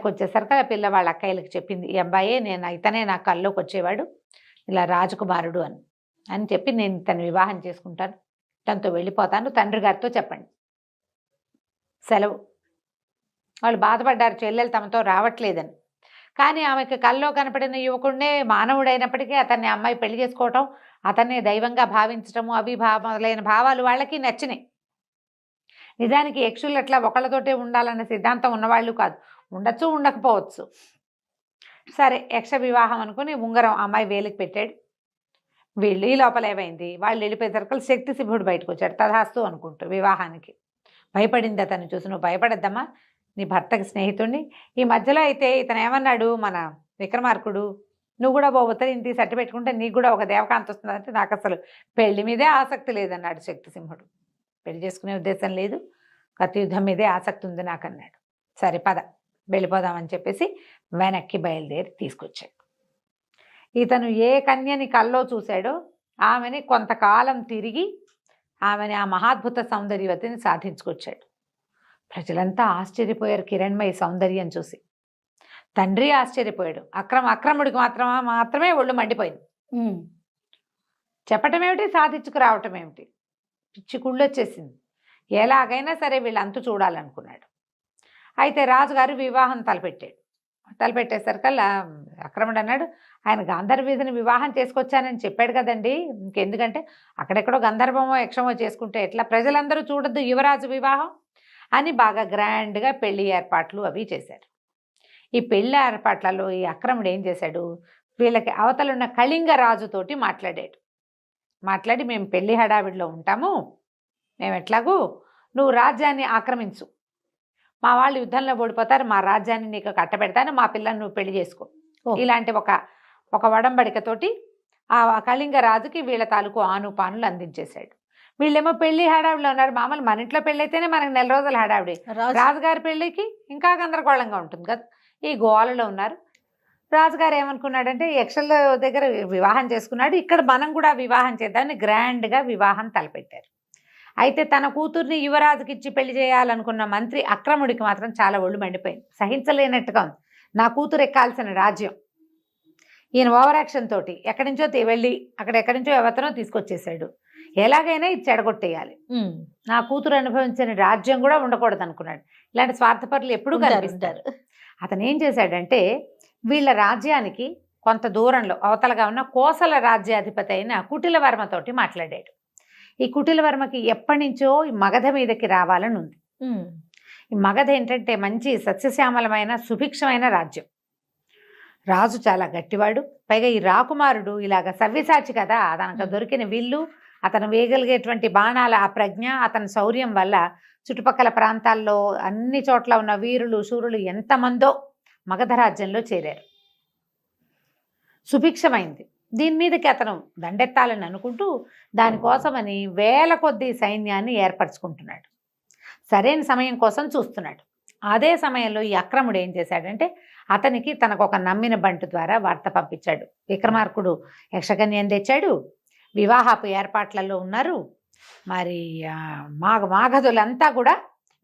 Speaker 2: వచ్చేసరికి ఆ పిల్ల వాళ్ళ అక్కయ్యలకు చెప్పింది, ఈ అబ్బాయే ఇతనే నా కల్లోకి వచ్చేవాడు, ఇలా రాజకుమారుడు అని చెప్పి, నేను ఇతను వివాహం చేసుకుంటాను, తనతో వెళ్ళిపోతాను, తండ్రి గారితో చెప్పండి, సెలవు. వాళ్ళు బాధపడ్డారు, చెల్లెలు తమతో రావట్లేదని. కానీ ఆమెకి కల్లో కనపడిన యువకుడినే మానవుడైనప్పటికీ అతన్ని అమ్మాయి పెళ్లి చేసుకోవటం, అతన్నే దైవంగా భావించటము, మొదలైన భావాలు వాళ్ళకి నచ్చినాయి. నిజానికి యక్షులు అట్లా ఒకళ్ళతోటే ఉండాలన్న సిద్ధాంతం ఉన్నవాళ్ళు కాదు, ఉండొచ్చు ఉండకపోవచ్చు. సరే యక్ష వివాహం అనుకుని ఉంగరం అమ్మాయి వేలికి పెట్టాడు. వీళ్ళు ఈ లోపల ఏమైంది, వాళ్ళు వెళ్ళిపోయేసరికి శక్తి సింహుడు బయటకు వచ్చాడు, తథాస్తు అనుకుంటూ వివాహానికి. భయపడింది అతను చూసి, నువ్వు భయపడద్దమ్మా, నీ భర్తకి స్నేహితుడిని. ఈ మధ్యలో అయితే ఇతను ఏమన్నాడు, మన విక్రమార్కుడు, నువ్వు కూడా ఉత్తరీయం తీసి అట్టి పెట్టుకుంటే నీకు కూడా ఒక దేవకాంత వస్తుందంటే, నాకు అసలు పెళ్లి మీదే ఆసక్తి లేదన్నాడు శక్తిసింహుడు. పెళ్లి చేసుకునే ఉద్దేశం లేదు, కత్తి యుద్ధం మీదే ఆసక్తి ఉంది నాకు అన్నాడు. సరే పద వెళ్ళిపోదామని చెప్పేసి వెనక్కి బయలుదేరి తీసుకొచ్చాడు. ఇతను ఏ కన్యని కల్లో చూశాడో ఆమెని కొంతకాలం తిరిగి ఆమెని ఆ మహాద్భుత సౌందర్యవతిని సాధించుకొచ్చాడు. ప్రజలంతా ఆశ్చర్యపోయారు కిరణ్మయి సౌందర్యం చూసి. తండ్రి ఆశ్చర్యపోయాడు. అక్రముడికి మాత్రమే ఒళ్ళు మండిపోయింది. చెప్పటం ఏమిటి, సాధించుకురావటం ఏమిటి, పిచ్చి కుళ్ళొచ్చేసింది. ఎలాగైనా సరే వీళ్ళు అంతు చూడాలనుకున్నాడు. అయితే రాజుగారు వివాహం తలపెట్టాడు. తలపెట్టేసరికల్లా అక్రముడు అన్నాడు, ఆయన గాంధర్వీధిని వివాహం చేసుకొచ్చానని చెప్పాడు కదండి, ఇంకెందుకంటే అక్కడెక్కడో గంధర్వమో యక్షమో చేసుకుంటే ఎట్లా, ప్రజలందరూ చూడొద్దు యువరాజు వివాహం అని బాగా గ్రాండ్గా పెళ్లి ఏర్పాట్లు అవి చేశారు. ఈ పెళ్లి ఏర్పాట్లలో ఈ అక్రముడు ఏం చేశాడు, వీళ్ళకి అవతలున్న కళింగ రాజుతోటి మాట్లాడి మేము పెళ్లి హడావిడిలో ఉంటాము, మేము ఎట్లాగూ నువ్వు రాజ్యాన్ని ఆక్రమించు, మా వాళ్ళు యుద్ధంలో ఓడిపోతారు, మా రాజ్యాన్ని నీకు కట్టబెడతాను, మా పిల్లని నువ్వు పెళ్లి చేసుకో, ఇలాంటి ఒక వడంబడికతోటి ఆ కళింగ రాజుకి వీళ్ళ తాలూకు ఆనుపానులు అందించేశాడు. వీళ్ళేమో పెళ్లి హడావిడిలో ఉన్నారు. మామూలు మన ఇంట్లో పెళ్ళి అయితేనే మనకు 4 రోజుల హడావిడి, రాజుగారి పెళ్లికి ఇంకా గందరగోళంగా ఉంటుంది కదా, ఈ గోవాలలో ఉన్నారు. రాజుగారు ఏమనుకున్నాడంటే యక్షల దగ్గర వివాహం చేసుకున్నాడు, ఇక్కడ మనం కూడా వివాహం చేద్దామని గ్రాండ్గా వివాహం తలపెట్టారు. అయితే తన కూతుర్ని యువరాజుకి ఇచ్చి పెళ్లి చేయాలనుకున్న మంత్రి అక్రముడికి మాత్రం చాలా ఒళ్ళు మండిపోయింది, సహించలేనట్టుగా ఉంది. నా కూతురు ఎక్కాల్సిన రాజ్యం, ఈయన ఓవర్ యాక్షన్ తోటి ఎక్కడి నుంచో వెళ్ళి ఎక్కడి నుంచో ఎవతనో తీసుకొచ్చేసాడు, ఎలాగైనా ఇది చెడగొట్టేయాలి, నా కూతురు అనుభవించిన రాజ్యం కూడా ఉండకూడదు అనుకున్నాడు. ఇలాంటి స్వార్థపరులు ఎప్పుడూ కనిపిస్తారు. అతను ఏం చేశాడంటే వీళ్ళ రాజ్యానికి కొంత దూరంలో అవతలగా ఉన్న కోసల రాజ్యాధిపతి అయిన కుటిలవర్మతోటి మాట్లాడాడు. ఈ కుటిలవర్మకి ఎప్పటి నుంచో ఈ మగధ మీదకి రావాలని ఉంది. ఈ మగధ ఏంటంటే మంచి సస్యశ్యామలమైన సుభిక్షమైన రాజ్యం, రాజు చాలా గట్టివాడు, పైగా ఈ రాకుమారుడు ఇలాగ సవ్యసాచి కదా, తనకు దొరికిన విల్లు, అతను వేయగలిగేటువంటి బాణాల ఆ ప్రజ్ఞ, అతని శౌర్యం వల్ల చుట్టుపక్కల ప్రాంతాల్లో అన్ని చోట్ల ఉన్న వీరులు శూరులు ఎంతమందో మగధ రాజ్యంలో చేరారు. సుభిక్షమైంది. దీని మీదకి అతను దండెత్తాలని అనుకుంటూ దానికోసమని వేల కొద్దీ సైన్యాన్ని ఏర్పరచుకుంటున్నాడు. సరైన సమయం కోసం చూస్తున్నాడు. అదే సమయంలో ఈ అక్రముడు ఏం చేశాడంటే అతనికి తనకు ఒక నమ్మిన బంటు ద్వారా వార్త పంపించాడు. విక్రమార్కుడు యక్షకన్యని తెచ్చాడు, వివాహపు ఏర్పాట్లలో ఉన్నారు, మరి మాగధులంతా కూడా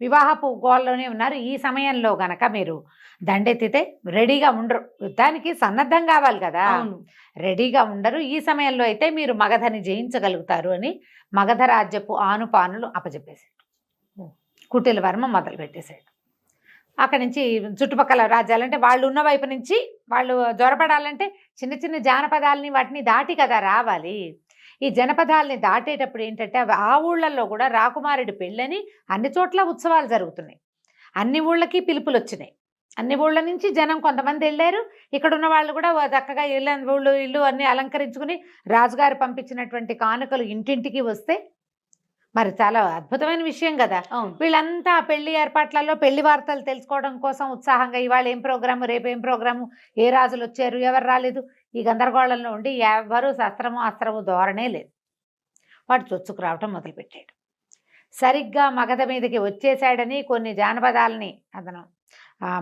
Speaker 2: వివాహపు గోల్లోనే ఉన్నారు, ఈ సమయంలో గనక మీరు దండెత్తితే రెడీగా ఉండరు, యుద్ధానికి సన్నద్ధం కావాలి కదా, రెడీగా ఉండరు, ఈ సమయంలో అయితే మీరు మగధని జయించగలుగుతారు అని మగధ రాజ్యపు ఆనుపానులు అప్పచెప్పేశాడు. కుటిలవర్మ మొదలు పెట్టేశాడు. అక్కడి నుంచి చుట్టుపక్కల రాజ్యాలంటే వాళ్ళు ఉన్న వైపు నుంచి వాళ్ళు జ్వరపడాలంటే చిన్న చిన్న జానపదాలని వాటిని దాటి కదా రావాలి. ఈ జనపదాలని దాటేటప్పుడు ఏంటంటే ఆ ఊళ్ళల్లో కూడా రాకుమారుడి పెళ్ళని అన్ని చోట్ల ఉత్సవాలు జరుగుతున్నాయి, అన్ని ఊళ్ళకి పిలుపులు వచ్చినాయి, అన్ని ఊళ్ళ నుంచి జనం కొంతమంది వెళ్ళారు. ఇక్కడ ఉన్న వాళ్ళు కూడా చక్కగా ఇల్లు అన్ని అలంకరించుకుని రాజుగారు పంపించినటువంటి కానుకలు ఇంటింటికి వస్తే మరి చాలా అద్భుతమైన విషయం కదా. వీళ్ళంతా పెళ్లి ఏర్పాట్లలో పెళ్లి వార్తలు తెలుసుకోవడం కోసం ఉత్సాహంగా ఇవాళ ఏం ప్రోగ్రాము, రేపు ఏం ప్రోగ్రాము, ఏ రాజులు వచ్చారు, ఎవరు రాలేదు, ఈ గందరగోళంలో ఉండి ఎవరు అస్త్రము ధోరణే లేదు. వాడు చొచ్చుకు రావటం మొదలుపెట్టాడు. సరిగ్గా మగధ మీదకి వచ్చేసాడని, కొన్ని జానపదాలని అతను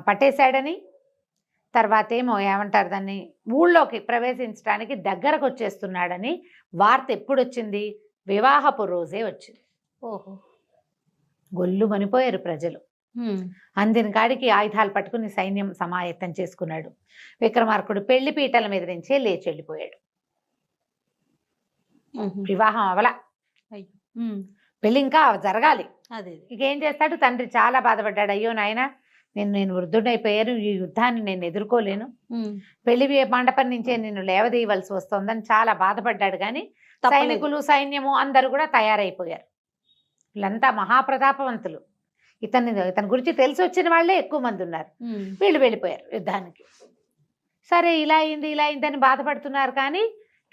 Speaker 2: పట్టేశాడని, తర్వాత ఏమో ఏమంటారు దాన్ని, ఊళ్ళోకి ప్రవేశించడానికి దగ్గరకు వచ్చేస్తున్నాడని వార్త ఎప్పుడు వచ్చింది, వివాహపు రోజే వచ్చింది.
Speaker 1: ఓహో,
Speaker 2: గొల్లు మనిపోయారు ప్రజలు. అందిన కాడికి ఆయుధాలు పట్టుకుని సైన్యం సమాయత్తం చేసుకున్నాడు. విక్రమార్కుడు పెళ్లి పీటల మీద నుంచే లేచి వెళ్ళిపోయాడు. వివాహం అవల, పెళ్లి ఇంకా జరగాలి. ఇకేం చేస్తాడు, తండ్రి చాలా బాధపడ్డాడు. అయ్యో నాయన, నేను వృద్ధుడైపోయాను, ఈ యుద్ధాన్ని నేను ఎదుర్కోలేను, పెళ్లి మండపం నుంచే నిన్ను లేవదీయవలసి వస్తుందని చాలా బాధపడ్డాడు. కానీ సైనికులు సైన్యము అందరూ కూడా తయారైపోయారు. వీళ్ళంతా మహాప్రతాపవంతులు, ఇతని గురించి తెలిసి వచ్చిన వాళ్ళే ఎక్కువ మంది ఉన్నారు. వీళ్ళు వెళ్ళిపోయారు యుద్ధానికి. సరే ఇలా అయిందని బాధపడుతున్నారు. కానీ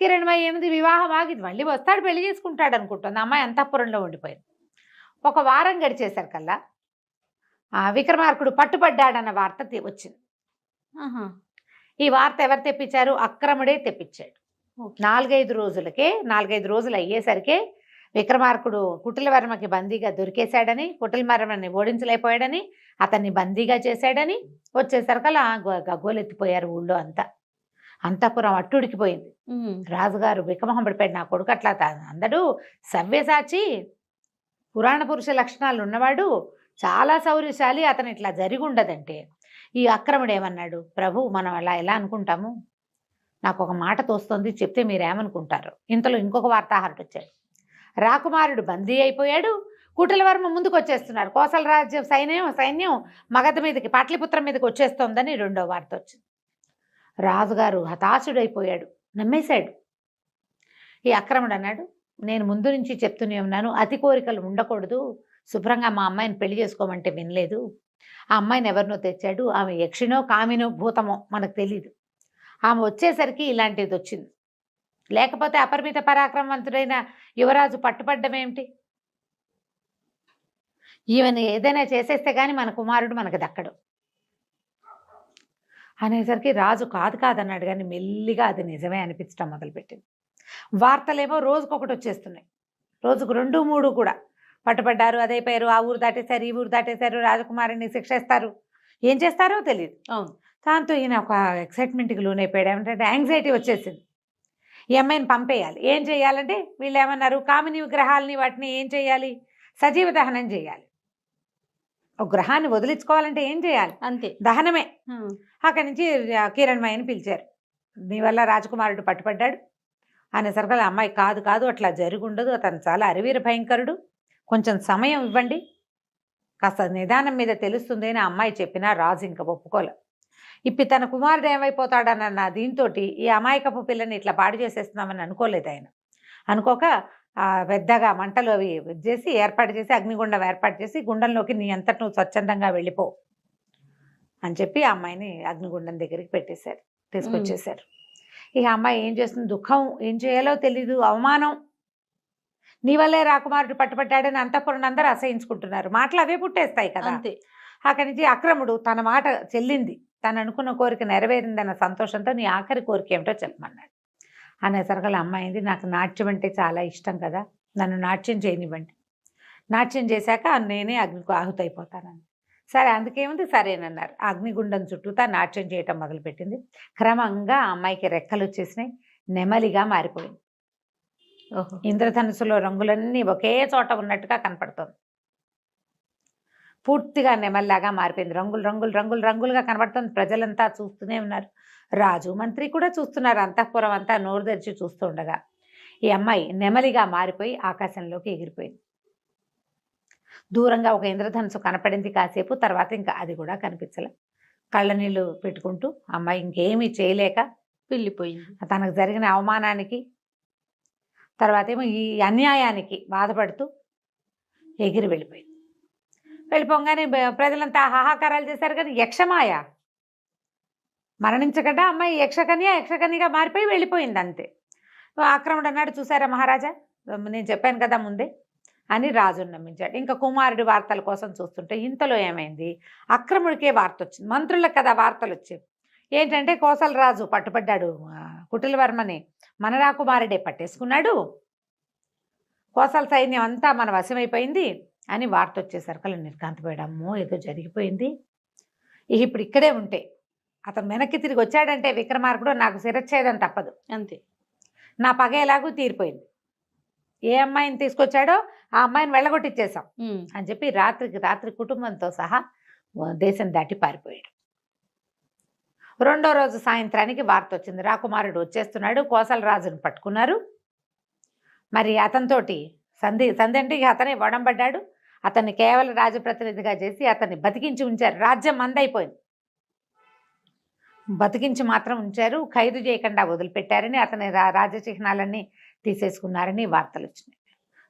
Speaker 2: కిరణ్మయ్య ఏమిది, వివాహం ఆగింది, మళ్ళీ వస్తాడు, పెళ్లి చేసుకుంటాడు అనుకుంటుంది. అమ్మాయి అంతఃపురంలో ఉండిపోయింది. ఒక వారం గడిచేసరికల్లా విక్రమార్కుడు పట్టుబడ్డాడన్న వార్త వచ్చింది. ఈ వార్త ఎవరు తెప్పించారు, అక్రముడే తెప్పించాడు. 4-5 రోజులు అయ్యేసరికి విక్రమార్కుడు కుటిలవర్మకి బందీగా దొరికేశాడని, కుటిలవర్మని ఓడించలేకపోయాడని, అతన్ని బందీగా చేశాడని వచ్చేసరికల్లా గగ్గోలెత్తిపోయారు ఊళ్ళో అంతా. అంతఃపురం అట్టుడికిపోయింది. రాజుగారు విక్రమహం పడిపోయాడు, నా కొడుకు అట్లా అందరూ సవ్యసాచి, పురాణ పురుష లక్షణాలు ఉన్నవాడు, చాలా శౌర్యశాలి, అతను ఇట్లా జరిగి ఉండదంటే ఈ అక్రముడు ఏమన్నాడు, ప్రభు మనం ఎలా అనుకుంటాము, నాకు ఒక మాట తోస్తుంది, చెప్తే మీరేమనుకుంటారు. ఇంతలో ఇంకొక వార్తాహరుడు వచ్చాడు. రాకుమారుడు బందీ అయిపోయాడు, కుటిలవర్మ ముందుకు వచ్చేస్తున్నారు. కోసల రాజ్యం సైన్యం మగధ మీదకి పాట్లిపుత్రం మీదకి వచ్చేస్తోందని రెండో వార్త వచ్చింది. రాజుగారు హతాశుడైపోయాడు, నమ్మేశాడు. ఈ అక్రముడు అన్నాడు, నేను ముందు నుంచి చెప్తూనే ఉన్నాను, అతి కోరికలు ఉండకూడదు, శుభ్రంగా మా అమ్మాయిని పెళ్లి చేసుకోమంటే వినలేదు. ఆ అమ్మాయిని ఎవరినో తెచ్చాడు, ఆమె యక్షినో కామినో భూతమో మనకు తెలీదు. ఆమె వచ్చేసరికి ఇలాంటిది వచ్చింది. లేకపోతే అపరిమిత పరాక్రమవంతుడైన యువరాజు పట్టుపడ్డం ఏమిటి? ఈవెన్ ఏదైనా చేసేస్తే కానీ మన కుమారుడు మనకు దక్కడు అనేసరికి రాజు కాదన్నాడు. కానీ మెల్లిగా అది నిజమే అనిపించడం మొదలుపెట్టింది. వార్తలేమో రోజుకొకటి వచ్చేస్తున్నాయి. రోజుకు 2, 3 కూడా పట్టుబడ్డారు, అదైపోయారు, ఆ ఊరు దాటేశారు, ఈ ఊరు దాటేశారు, రాజకుమారుని శిక్షేస్తారు, ఏం చేస్తారో తెలియదు.
Speaker 1: అవును.
Speaker 2: దాంతో ఈయన ఒక ఎక్సైట్మెంట్కి లోనైపోయాడు. ఏమంటే యాంగ్జైటీ వచ్చేసింది. ఈ అమ్మాయిని పంపేయాలి. ఏం చేయాలంటే వీళ్ళు ఏమన్నారు, కామిని విగ్రహాలని వాటిని ఏం చేయాలి, సజీవ దహనం చేయాలి. ఒక గ్రహాన్ని వదిలించుకోవాలంటే ఏం చేయాలి,
Speaker 1: అంతే,
Speaker 2: దహనమే. అక్కడి నుంచి కిరణ్మయ్యని పిలిచారు. నీ వల్ల రాజకుమారుడు పట్టుపడ్డాడు అనేసరికి అమ్మాయి కాదు అట్లా జరుగుండదు, అతను చాలా అరివీర భయంకరుడు, కొంచెం సమయం ఇవ్వండి, కాస్త నిదానం మీద తెలుస్తుంది అని అమ్మాయి చెప్పినా రాజు ఇంకా ఒప్పుకోలే. ఇప్పుడు తన కుమారుడు ఏమైపోతాడన్న దీంతో ఈ అమాయకపు పిల్లని ఇట్లా పాడు చేసేస్తున్నామని అనుకోలేదు ఆయన. అనుకోక పెద్దగా మంటలు అవి చేసి ఏర్పాటు చేసి అగ్నిగుండం ఏర్పాటు చేసి గుండంలోకి నీ అంతటి నువ్వు స్వచ్ఛందంగా వెళ్ళిపో అని చెప్పి ఆ అమ్మాయిని అగ్నిగుండం దగ్గరికి పెట్టేశారు, తీసుకొచ్చేసారు. ఇక అమ్మాయి ఏం చేస్తుంది, దుఃఖం, ఏం చేయాలో తెలీదు, అవమానం. నీ వల్లే రాకుమారుడు పట్టుబడ్డాడని అంతఃపురం అందరూ అసహించుకుంటున్నారు. మాటలు అవే పుట్టేస్తాయి కదా.
Speaker 1: అంతే.
Speaker 2: అక్కడి నుంచి అక్రముడు తన మాట చెల్లింది, తను అనుకున్న కోరిక నెరవేరిందన్న సంతోషంతో నీ ఆఖరి కోరిక ఏమిటో చెప్పమన్నాడు. అనేసరికి అమ్మాయింది, నాకు నాట్యం అంటే చాలా ఇష్టం కదా, నన్ను నాట్యం చేయనివ్వండి, నాట్యం చేశాక నేనే అగ్నికి ఆహుతైపోతానని. సరే, అందుకేముంది, సరేనన్నారు. అగ్నిగుండం చుట్టూతా నాట్యం చేయటం మొదలుపెట్టింది. క్రమంగా ఆ అమ్మాయికి రెక్కలు వచ్చేసినాయి, నెమలిగా మారిపోయింది. ఇంద్రధనుసులో రంగులన్నీ ఒకే చోట ఉన్నట్టుగా కనపడుతుంది. పూర్తిగా నెమల్లాగా మారిపోయింది. రంగులుగా కనబడుతుంది. ప్రజలంతా చూస్తూనే ఉన్నారు, రాజు మంత్రి కూడా చూస్తున్నారు. అంతఃపురం అంతా నోరు తెరిచి చూస్తూ ఉండగా ఈ అమ్మాయి నెమలిగా మారిపోయి ఆకాశంలోకి ఎగిరిపోయింది. దూరంగా ఒక ఇంద్రధనుసు కనపడింది కాసేపు, తర్వాత ఇంకా అది కూడా కనిపించలే. కళ్ళ నీళ్ళు పెట్టుకుంటూ అమ్మాయి ఇంకేమీ చేయలేక
Speaker 1: వెళ్ళిపోయింది.
Speaker 2: తనకు జరిగిన అవమానానికి, తర్వాత ఏమో ఈ అన్యాయానికి బాధపడుతూ ఎగిరి వెళ్ళిపోయింది. వెళ్ళిపోగానే ప్రజలంతా హాహాకారాలు చేశారు. కానీ యక్షమాయ మరణించకుండా అమ్మాయి యక్షకన్యగా మారిపోయి వెళ్ళిపోయింది అంతే. ఆక్రముడు అన్నాడు, చూసారా మహారాజా, నేను చెప్పాను కదా ముందే అని రాజును నమ్మించాడు. ఇంకా కుమారుడి వార్తల కోసం చూస్తుంటే ఇంతలో ఏమైంది, అక్రముడికే వార్త వచ్చింది. మంత్రులకు కదా వార్తలు వచ్చేవి. ఏంటంటే కోసల రాజు పట్టుబడ్డాడు, కుటిలవర్మని మన రాకుమారుడే పట్టేసుకున్నాడు, కోసల సైన్యం అంతా మన వశమైపోయింది అని వార్త వచ్చేసరికి నిర్ఘాంతపోయాడమ్మో, ఏదో జరిగిపోయింది. ఇప్పుడు ఇక్కడే ఉంటే అతను వెనక్కి తిరిగి వచ్చాడంటే విక్రమార్కుడు నాకు శిరచ్ఛేదం తప్పదు,
Speaker 1: అంతే,
Speaker 2: నా పగ ఎలాగూ తీరిపోయింది. ఏ అమ్మాయిని తీసుకొచ్చాడో ఆ అమ్మాయిని వెళ్ళగొట్టిచ్చేసాం అని చెప్పి రాత్రి కుటుంబంతో సహా దేశం దాటి పారిపోయాడు. రెండో రోజు సాయంత్రానికి వార్త వచ్చింది, రాకుమారుడు వచ్చేస్తున్నాడు, కోసల రాజును పట్టుకున్నారు. మరి అతనితోటి సంధి అంటే అతనే వడంబడ్డాడు. అతన్ని కేవలం రాజప్రతినిధిగా చేసి అతన్ని బతికించి ఉంచారు. రాజ్యం మందైపోయింది, బతికించి మాత్రం ఉంచారు, ఖైదు చేయకుండా వదిలిపెట్టారని, అతని రాజచిహ్నాలన్నీ తీసేసుకున్నారని వార్తలు వచ్చినాయి.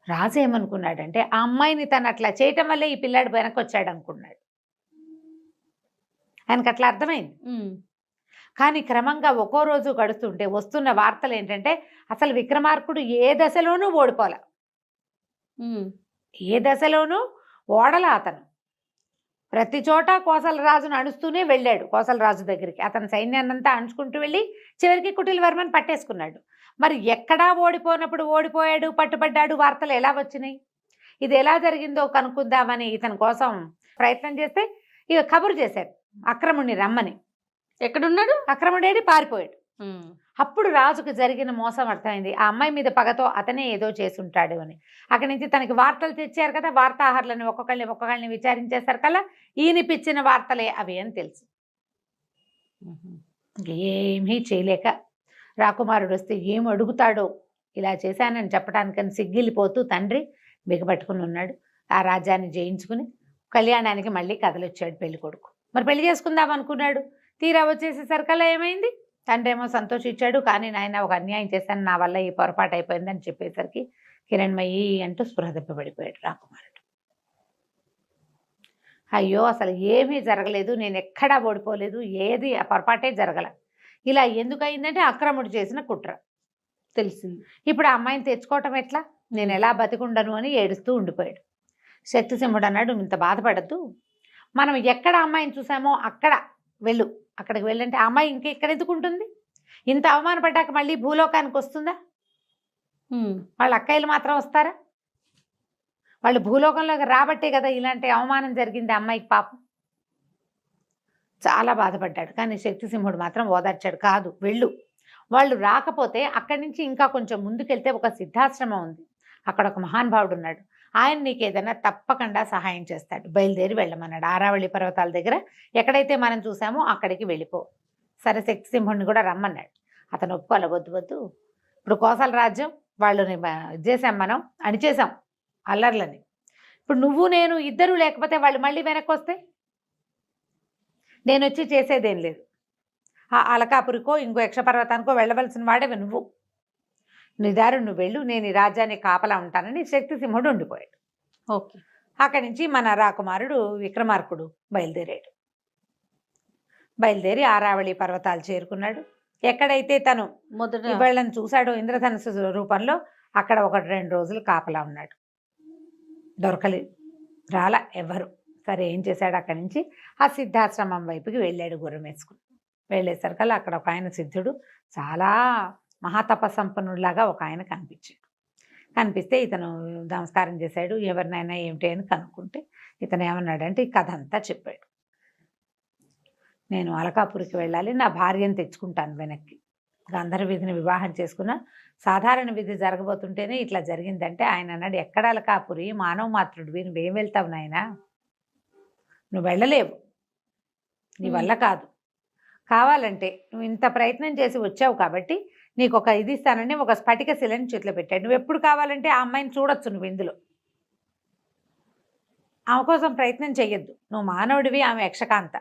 Speaker 2: రాజు ఏమనుకున్నాడంటే ఆ అమ్మాయిని తను అట్లా చేయటం వల్లే ఈ పిల్లాడు వెనక్కి వచ్చాడు అనుకున్నాడు. ఆయనకు అట్లా అర్థమైంది. కానీ క్రమంగా ఒక్కో రోజు గడుస్తుంటే వస్తున్న వార్తలు ఏంటంటే అసలు విక్రమార్కుడు ఏ దశలోనూ ఓడిపోలే, ఏ దశలోనూ ఓడల. అతను ప్రతి చోట కోసల రాజును అణుస్తూనే వెళ్ళాడు. కోసల రాజు దగ్గరికి అతని సైన్యాన్నంతా అణుచుకుంటూ వెళ్ళి చివరికి కుటిలవర్మని పట్టేసుకున్నాడు. మరి ఎక్కడా ఓడిపోయినప్పుడు ఓడిపోయాడు, పట్టుబడ్డాడు వార్తలు ఎలా వచ్చినాయి, ఇది ఎలా జరిగిందో కనుక్కుందామని ఇతని కోసం ప్రయత్నం చేస్తే ఇక కబురు చేశారు అక్రముడిని రమ్మని.
Speaker 1: ఎక్కడున్నాడు
Speaker 2: అక్రముడేడి పారిపోయాడు. అప్పుడు రాజుకు జరిగిన మోసం అర్థమైంది, ఆ అమ్మాయి మీద పగతో అతనే ఏదో చేసుంటాడు అని. అక్కడి నుంచి తనకి వార్తలు తెచ్చారు కదా, వార్తాహరులను ఒక్కొక్కళ్ళని విచారించేశారు కదా, ఈయనిపిచ్చిన వార్తలే అవి అని తెలుసు. ఏమీ చేయలేక రాకుమారుడు వస్తే ఏం అడుగుతాడో, ఇలా చేశానని చెప్పడానికని సిగ్గిలిపోతూ తండ్రి బిగపట్టుకుని ఉన్నాడు. ఆ రాజ్యాన్ని జయించుకుని కళ్యాణానికి మళ్ళీ కదలొచ్చాడు పెళ్లి కొడుకు. మరి పెళ్లి చేసుకుందాం అనుకున్నాడు. తీరా వచ్చేసేసరికల్లా ఏమైంది? తండ్రి ఏమో సంతోషించాడు, కానీ నాయన ఒక అన్యాయం చేశాను, నా వల్ల ఈ పొరపాటు అయిపోయిందని చెప్పేసరికి కిరణ్మయి అంటూ స్పృహ తప్పి పడిపోయాడు రాకుమారుడు. అయ్యో అసలు ఏమీ జరగలేదు, నేను ఎక్కడా ఓడిపోలేదు, ఏది ఆ పొరపాటే జరగల, ఇలా ఎందుకు అయిందంటే అక్రముడు చేసిన కుట్ర
Speaker 1: తెలిసింది.
Speaker 2: ఇప్పుడు ఆ అమ్మాయిని తెచ్చుకోవటం ఎట్లా, నేను ఎలా బతికుండను అని ఏడుస్తూ ఉండిపోయాడు. శక్తిసింహుడు అన్నాడు, "నువ్వు ఇంత బాధపడద్దు, మనం ఎక్కడ అమ్మాయిని చూసామో అక్కడ వెళ్ళు, అక్కడికి వెళ్ళంటే ఆ అమ్మాయి ఇంకా ఇక్కడ ఎందుకు ఉంటుంది? ఇంత అవమానపడ్డాక మళ్ళీ భూలోకానికి వస్తుందా? వాళ్ళ అక్కయ్యలు మాత్రం వస్తారా? వాళ్ళు భూలోకంలోకి రాబట్టే కదా ఇలాంటి అవమానం జరిగింది అమ్మాయికి పాపం." చాలా బాధపడ్డాడు. కానీ శక్తిసింహుడు మాత్రం ఓదార్చాడు, "కాదు వెళ్ళు, వాళ్ళు రాకపోతే అక్కడి నుంచి ఇంకా కొంచెం ముందుకెళ్తే ఒక సిద్ధాశ్రమం ఉంది, అక్కడ ఒక మహానుభావుడు ఉన్నాడు, ఆయన నీకు ఏదైనా తప్పకుండా సహాయం చేస్తాడు, బయలుదేరి వెళ్ళమన్నాడు. ఆరావళి పర్వతాల దగ్గర ఎక్కడైతే మనం చూసామో అక్కడికి వెళ్ళిపో." సరే శక్తిసింహుడిని కూడా రమ్మన్నాడు. అతను ఒప్పుకోవాలి, వద్దు వద్దు, ఇప్పుడు కోసల రాజ్యం వాళ్ళని చేసాం, మనం అణిచేసాం అల్లర్లని, ఇప్పుడు నువ్వు నేను ఇద్దరు లేకపోతే వాళ్ళు మళ్ళీ వెనక్కి వస్తే నేను వచ్చి చేసేదేం లేదు, ఆ అలకాపురికో ఇంకో యక్షపర్వతానికో వెళ్ళవలసిన వాడేవి నువ్వు, నీ దారి నువ్వు వెళ్ళు, నేను ఈ రాజ్యానికి కాపలా ఉంటానని శక్తిసింహుడు ఉండిపోయాడు.
Speaker 1: ఓకే.
Speaker 2: అక్కడి నుంచి మన రాకుమారుడు విక్రమార్కుడు బయలుదేరి ఆరావళి పర్వతాలు చేరుకున్నాడు. ఎక్కడైతే తను
Speaker 1: మొదట
Speaker 2: వీళ్ళని చూశాడో ఇంద్రధనుసు రూపంలో అక్కడ 1-2 రోజులు కాపలా ఉన్నాడు. దొరకలేదు, రాలా ఎవ్వరు. సరే ఏం చేశాడు, అక్కడి నుంచి ఆ సిద్ధాశ్రమం వైపుకి వెళ్ళాడు గుర్రం వేసుకుని. వెళ్ళేసరికల్లా అక్కడ ఒక ఆయన సిద్ధుడు, చాలా మహాతపసంపన్నుడిలాగా ఒక ఆయన కనిపించాడు. కనిపిస్తే ఇతను నమస్కారం చేశాడు. ఎవరినైనా ఏమిటి అని కనుక్కుంటే ఇతను ఏమన్నాడంటే ఈ కథ అంతా చెప్పాడు. నేను అలకాపురికి వెళ్ళాలి, నా భార్యను తెచ్చుకుంటాను వెనక్కి, గంధర్వ విధిని వివాహం చేసుకున్న సాధారణ విధి జరగబోతుంటేనే ఇట్లా జరిగిందంటే ఆయన అన్నాడు, ఎక్కడ అలకాపురి, మానవ మాత్రుడివి, నువ్వేం వెళ్తావు నాయనా, నువ్వు వెళ్ళలేవు, నీ వల్ల కాదు, కావాలంటే నువ్వు ఇంత ప్రయత్నం చేసి వచ్చావు కాబట్టి నీకు ఒక ఇది ఇస్తానని ఒక స్ఫటిక శిలని చేతిలో పెట్టాడు, నువ్వు ఎప్పుడు కావాలంటే ఆ అమ్మాయిని చూడొచ్చు, నువ్వు ఇందులో ఆమె కోసం ప్రయత్నం చెయ్యొద్దు, నువ్వు మానవుడివి, ఆమె యక్షకాంత,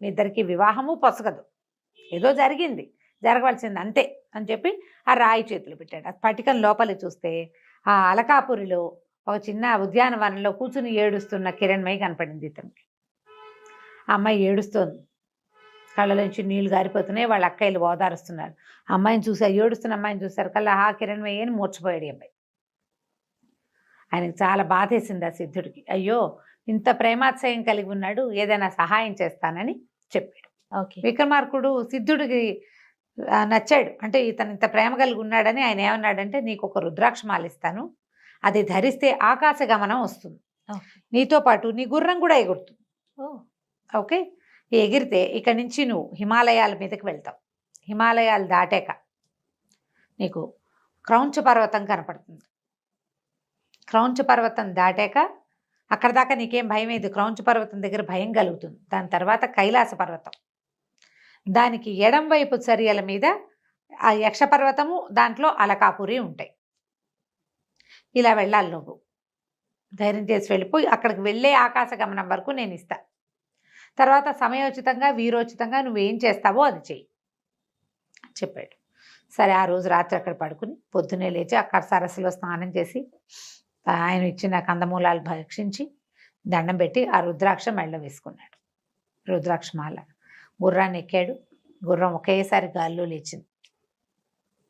Speaker 2: మీ ఇద్దరికి వివాహము పొసగదు, ఏదో జరిగింది, జరగవలసింది అంతే అని చెప్పి ఆ రాయి చేతులు పెట్టాడు. ఆ స్ఫటికం లోపలి చూస్తే ఆ అలకాపురిలో ఒక చిన్న ఉద్యానవనంలో కూర్చుని ఏడుస్తున్న కిరణ్మయి కనపడింది ఇతనికి. ఆ అమ్మాయి ఏడుస్తోంది, కళ్ళలోంచి నీళ్లు గారిపోతున్నాయి, వాళ్ళ అక్కయ్యలు ఓదారుస్తున్నారు. అమ్మాయిని చూసి, ఏడుస్తున్న అమ్మాయిని చూసారు కల్లా ఆ కిరణ్మయ్య అని మూర్చిపోయాడు ఈ అబ్బాయి. ఆయనకు చాలా బాధేసింది ఆ సిద్ధుడికి, అయ్యో ఇంత ప్రేమాశ్రయం కలిగి ఉన్నాడు, ఏదైనా సహాయం చేస్తానని చెప్పాడు.
Speaker 1: ఓకే.
Speaker 2: విక్రమార్కుడు సిద్ధుడికి నచ్చాడు, అంటే ఇతను ఇంత ప్రేమ కలిగి ఉన్నాడని ఆయన ఏమన్నాడంటే, నీకు ఒక రుద్రాక్షమాల ఇస్తాను, అది ధరిస్తే ఆకాశ గమనం వస్తుంది, నీతో పాటు నీ గుర్రం కూడా ఎగురుతుంది. ఓకే, ఎగిరితే ఇక్కడి నుంచి నువ్వు హిమాలయాల మీదకి వెళ్తావు, హిమాలయాలు దాటాక నీకు క్రౌంచ పర్వతం కనపడుతుంది, క్రౌంచ పర్వతం దాటాక అక్కడ దాకా నీకేం భయం లేదు, క్రౌంచ పర్వతం దగ్గర భయం కలుగుతుంది. దాని తర్వాత కైలాస పర్వతం, దానికి ఎడం వైపు చర్యల మీద ఆ యక్షపర్వతము, దాంట్లో అలకాపురి ఉంటాయి. ఇలా వెళ్ళాలి నువ్వు, ధైర్యం చేసి వెళ్ళిపోయి అక్కడికి వెళ్ళే ఆకాశ గమనం వరకు నేను ఇస్తా, తర్వాత సమయోచితంగా వీరోచితంగా నువ్వేం చేస్తావో అది చెయ్యి చెప్పాడు. సరే ఆ రోజు రాత్రి అక్కడ పడుకుని పొద్దున్నే లేచి అక్కడ సరస్సులో స్నానం చేసి ఆయన ఇచ్చిన కందమూలాలు భక్షించి దండం పెట్టి ఆ రుద్రాక్ష మెళ్ళ వేసుకున్నాడు. రుద్రాక్షమాల గుర్రాన్ని ఎక్కాడు. గుర్రం ఒకేసారి గాల్లో లేచింది,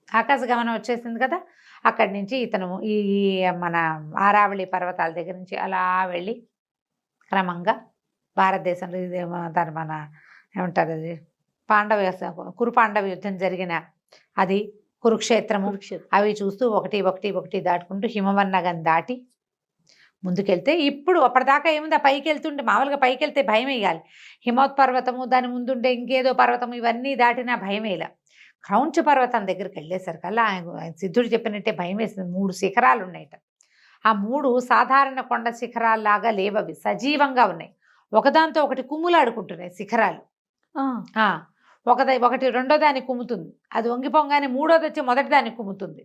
Speaker 2: ఆకాశ గమనం వచ్చేసింది కదా. అక్కడి నుంచి ఇతను ఈ మన ఆరావళి పర్వతాల దగ్గర నుంచి అలా వెళ్ళి క్రమంగా భారతదేశంలో ఇది మన ఏమంటారు, అది కురు పాండవ యుద్ధం జరిగిన అది కురుక్షేత్రము, అవి చూస్తూ ఒకటి దాటుకుంటూ హిమవన్నగం దాటి ముందుకెళ్తే, ఇప్పుడు అప్పటిదాకా ఏముంది, పైకి వెళ్తుంటే మామూలుగా పైకి వెళ్తే భయం వేయాలి, హిమోత్పర్వతము దాని ముందుండే ఇంకేదో పర్వతము ఇవన్నీ దాటినా భయం వేయాలి. క్రౌంచ పర్వతం దగ్గరికి వెళ్ళేసరికల్లా ఆయన సిద్ధుడు చెప్పినట్టే భయం వేసింది. 3 శిఖరాలు ఉన్నాయట. ఆ 3 సాధారణ కొండ శిఖరాల్లాగా లేవవి, సజీవంగా ఉన్నాయి, ఒకదాంతో ఒకటి కుమ్ములాడుకుంటున్నాయి శిఖరాలు. ఒకటి రెండో దాన్ని కుమ్ముతుంది, అది వంగిపోగానే మూడోది వచ్చి మొదటి దాన్ని కుమ్ముతుంది.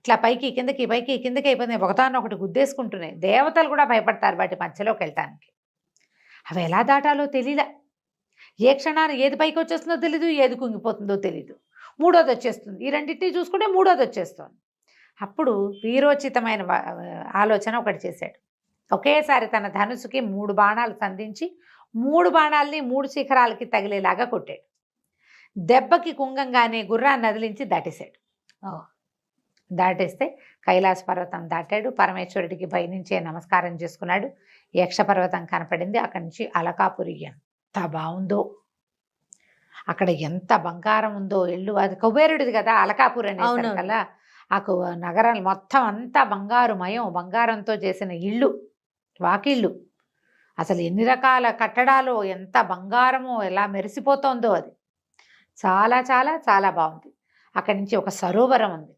Speaker 2: ఇట్లా పైకి కిందకి పైకి కిందకి అయిపోతున్నాయి, ఒకటి గుద్దేసుకుంటున్నాయి. దేవతలు కూడా భయపడతారు వాటి మధ్యలోకి వెళ్ళటానికి. అవి ఎలా దాటాలో తెలియలే. ఏ క్షణాన్ని ఏది పైకి వచ్చేస్తుందో తెలీదు, ఏది కుంగిపోతుందో తెలీదు. మూడోది వచ్చేస్తుంది, ఈ రెండింటినీ చూసుకుంటే మూడోది వచ్చేస్తుంది. అప్పుడు వీరోచితమైన ఆలోచన ఒకటి చేశాడు. ఒకేసారి తన ధనుసుకి 3 బాణాలు సంధించి 3 బాణాలని 3 శిఖరాలకి తగిలేలాగా కొట్టాడు. దెబ్బకి కుంగంగానే గుర్రాన్ని నదిలించి దాటేశాడు. దాటేస్తే కైలాస పర్వతం దాటాడు. పరమేశ్వరుడికి పైనుంచే నమస్కారం చేసుకున్నాడు. యక్ష పర్వతం కనపడింది. అక్కడి నుంచి అలకాపురి ఎంత బాగుందో, అక్కడ ఎంత బంగారం ఉందో. ఇల్లు అది కుబేరుడిది కదా అలకాపురి అనేసరికల్లా ఆ నగరం మొత్తం అంతా బంగారుమయం, బంగారంతో చేసిన ఇళ్ళు, వాకిళ్ళు. అసలు ఎన్ని రకాల కట్టడాలు, ఎంత బంగారమో, ఎలా మెరిసిపోతోందో అది. చాలా చాలా చాలా బాగుంది. అక్కడి నుంచి ఒక సరోవరం ఉంది,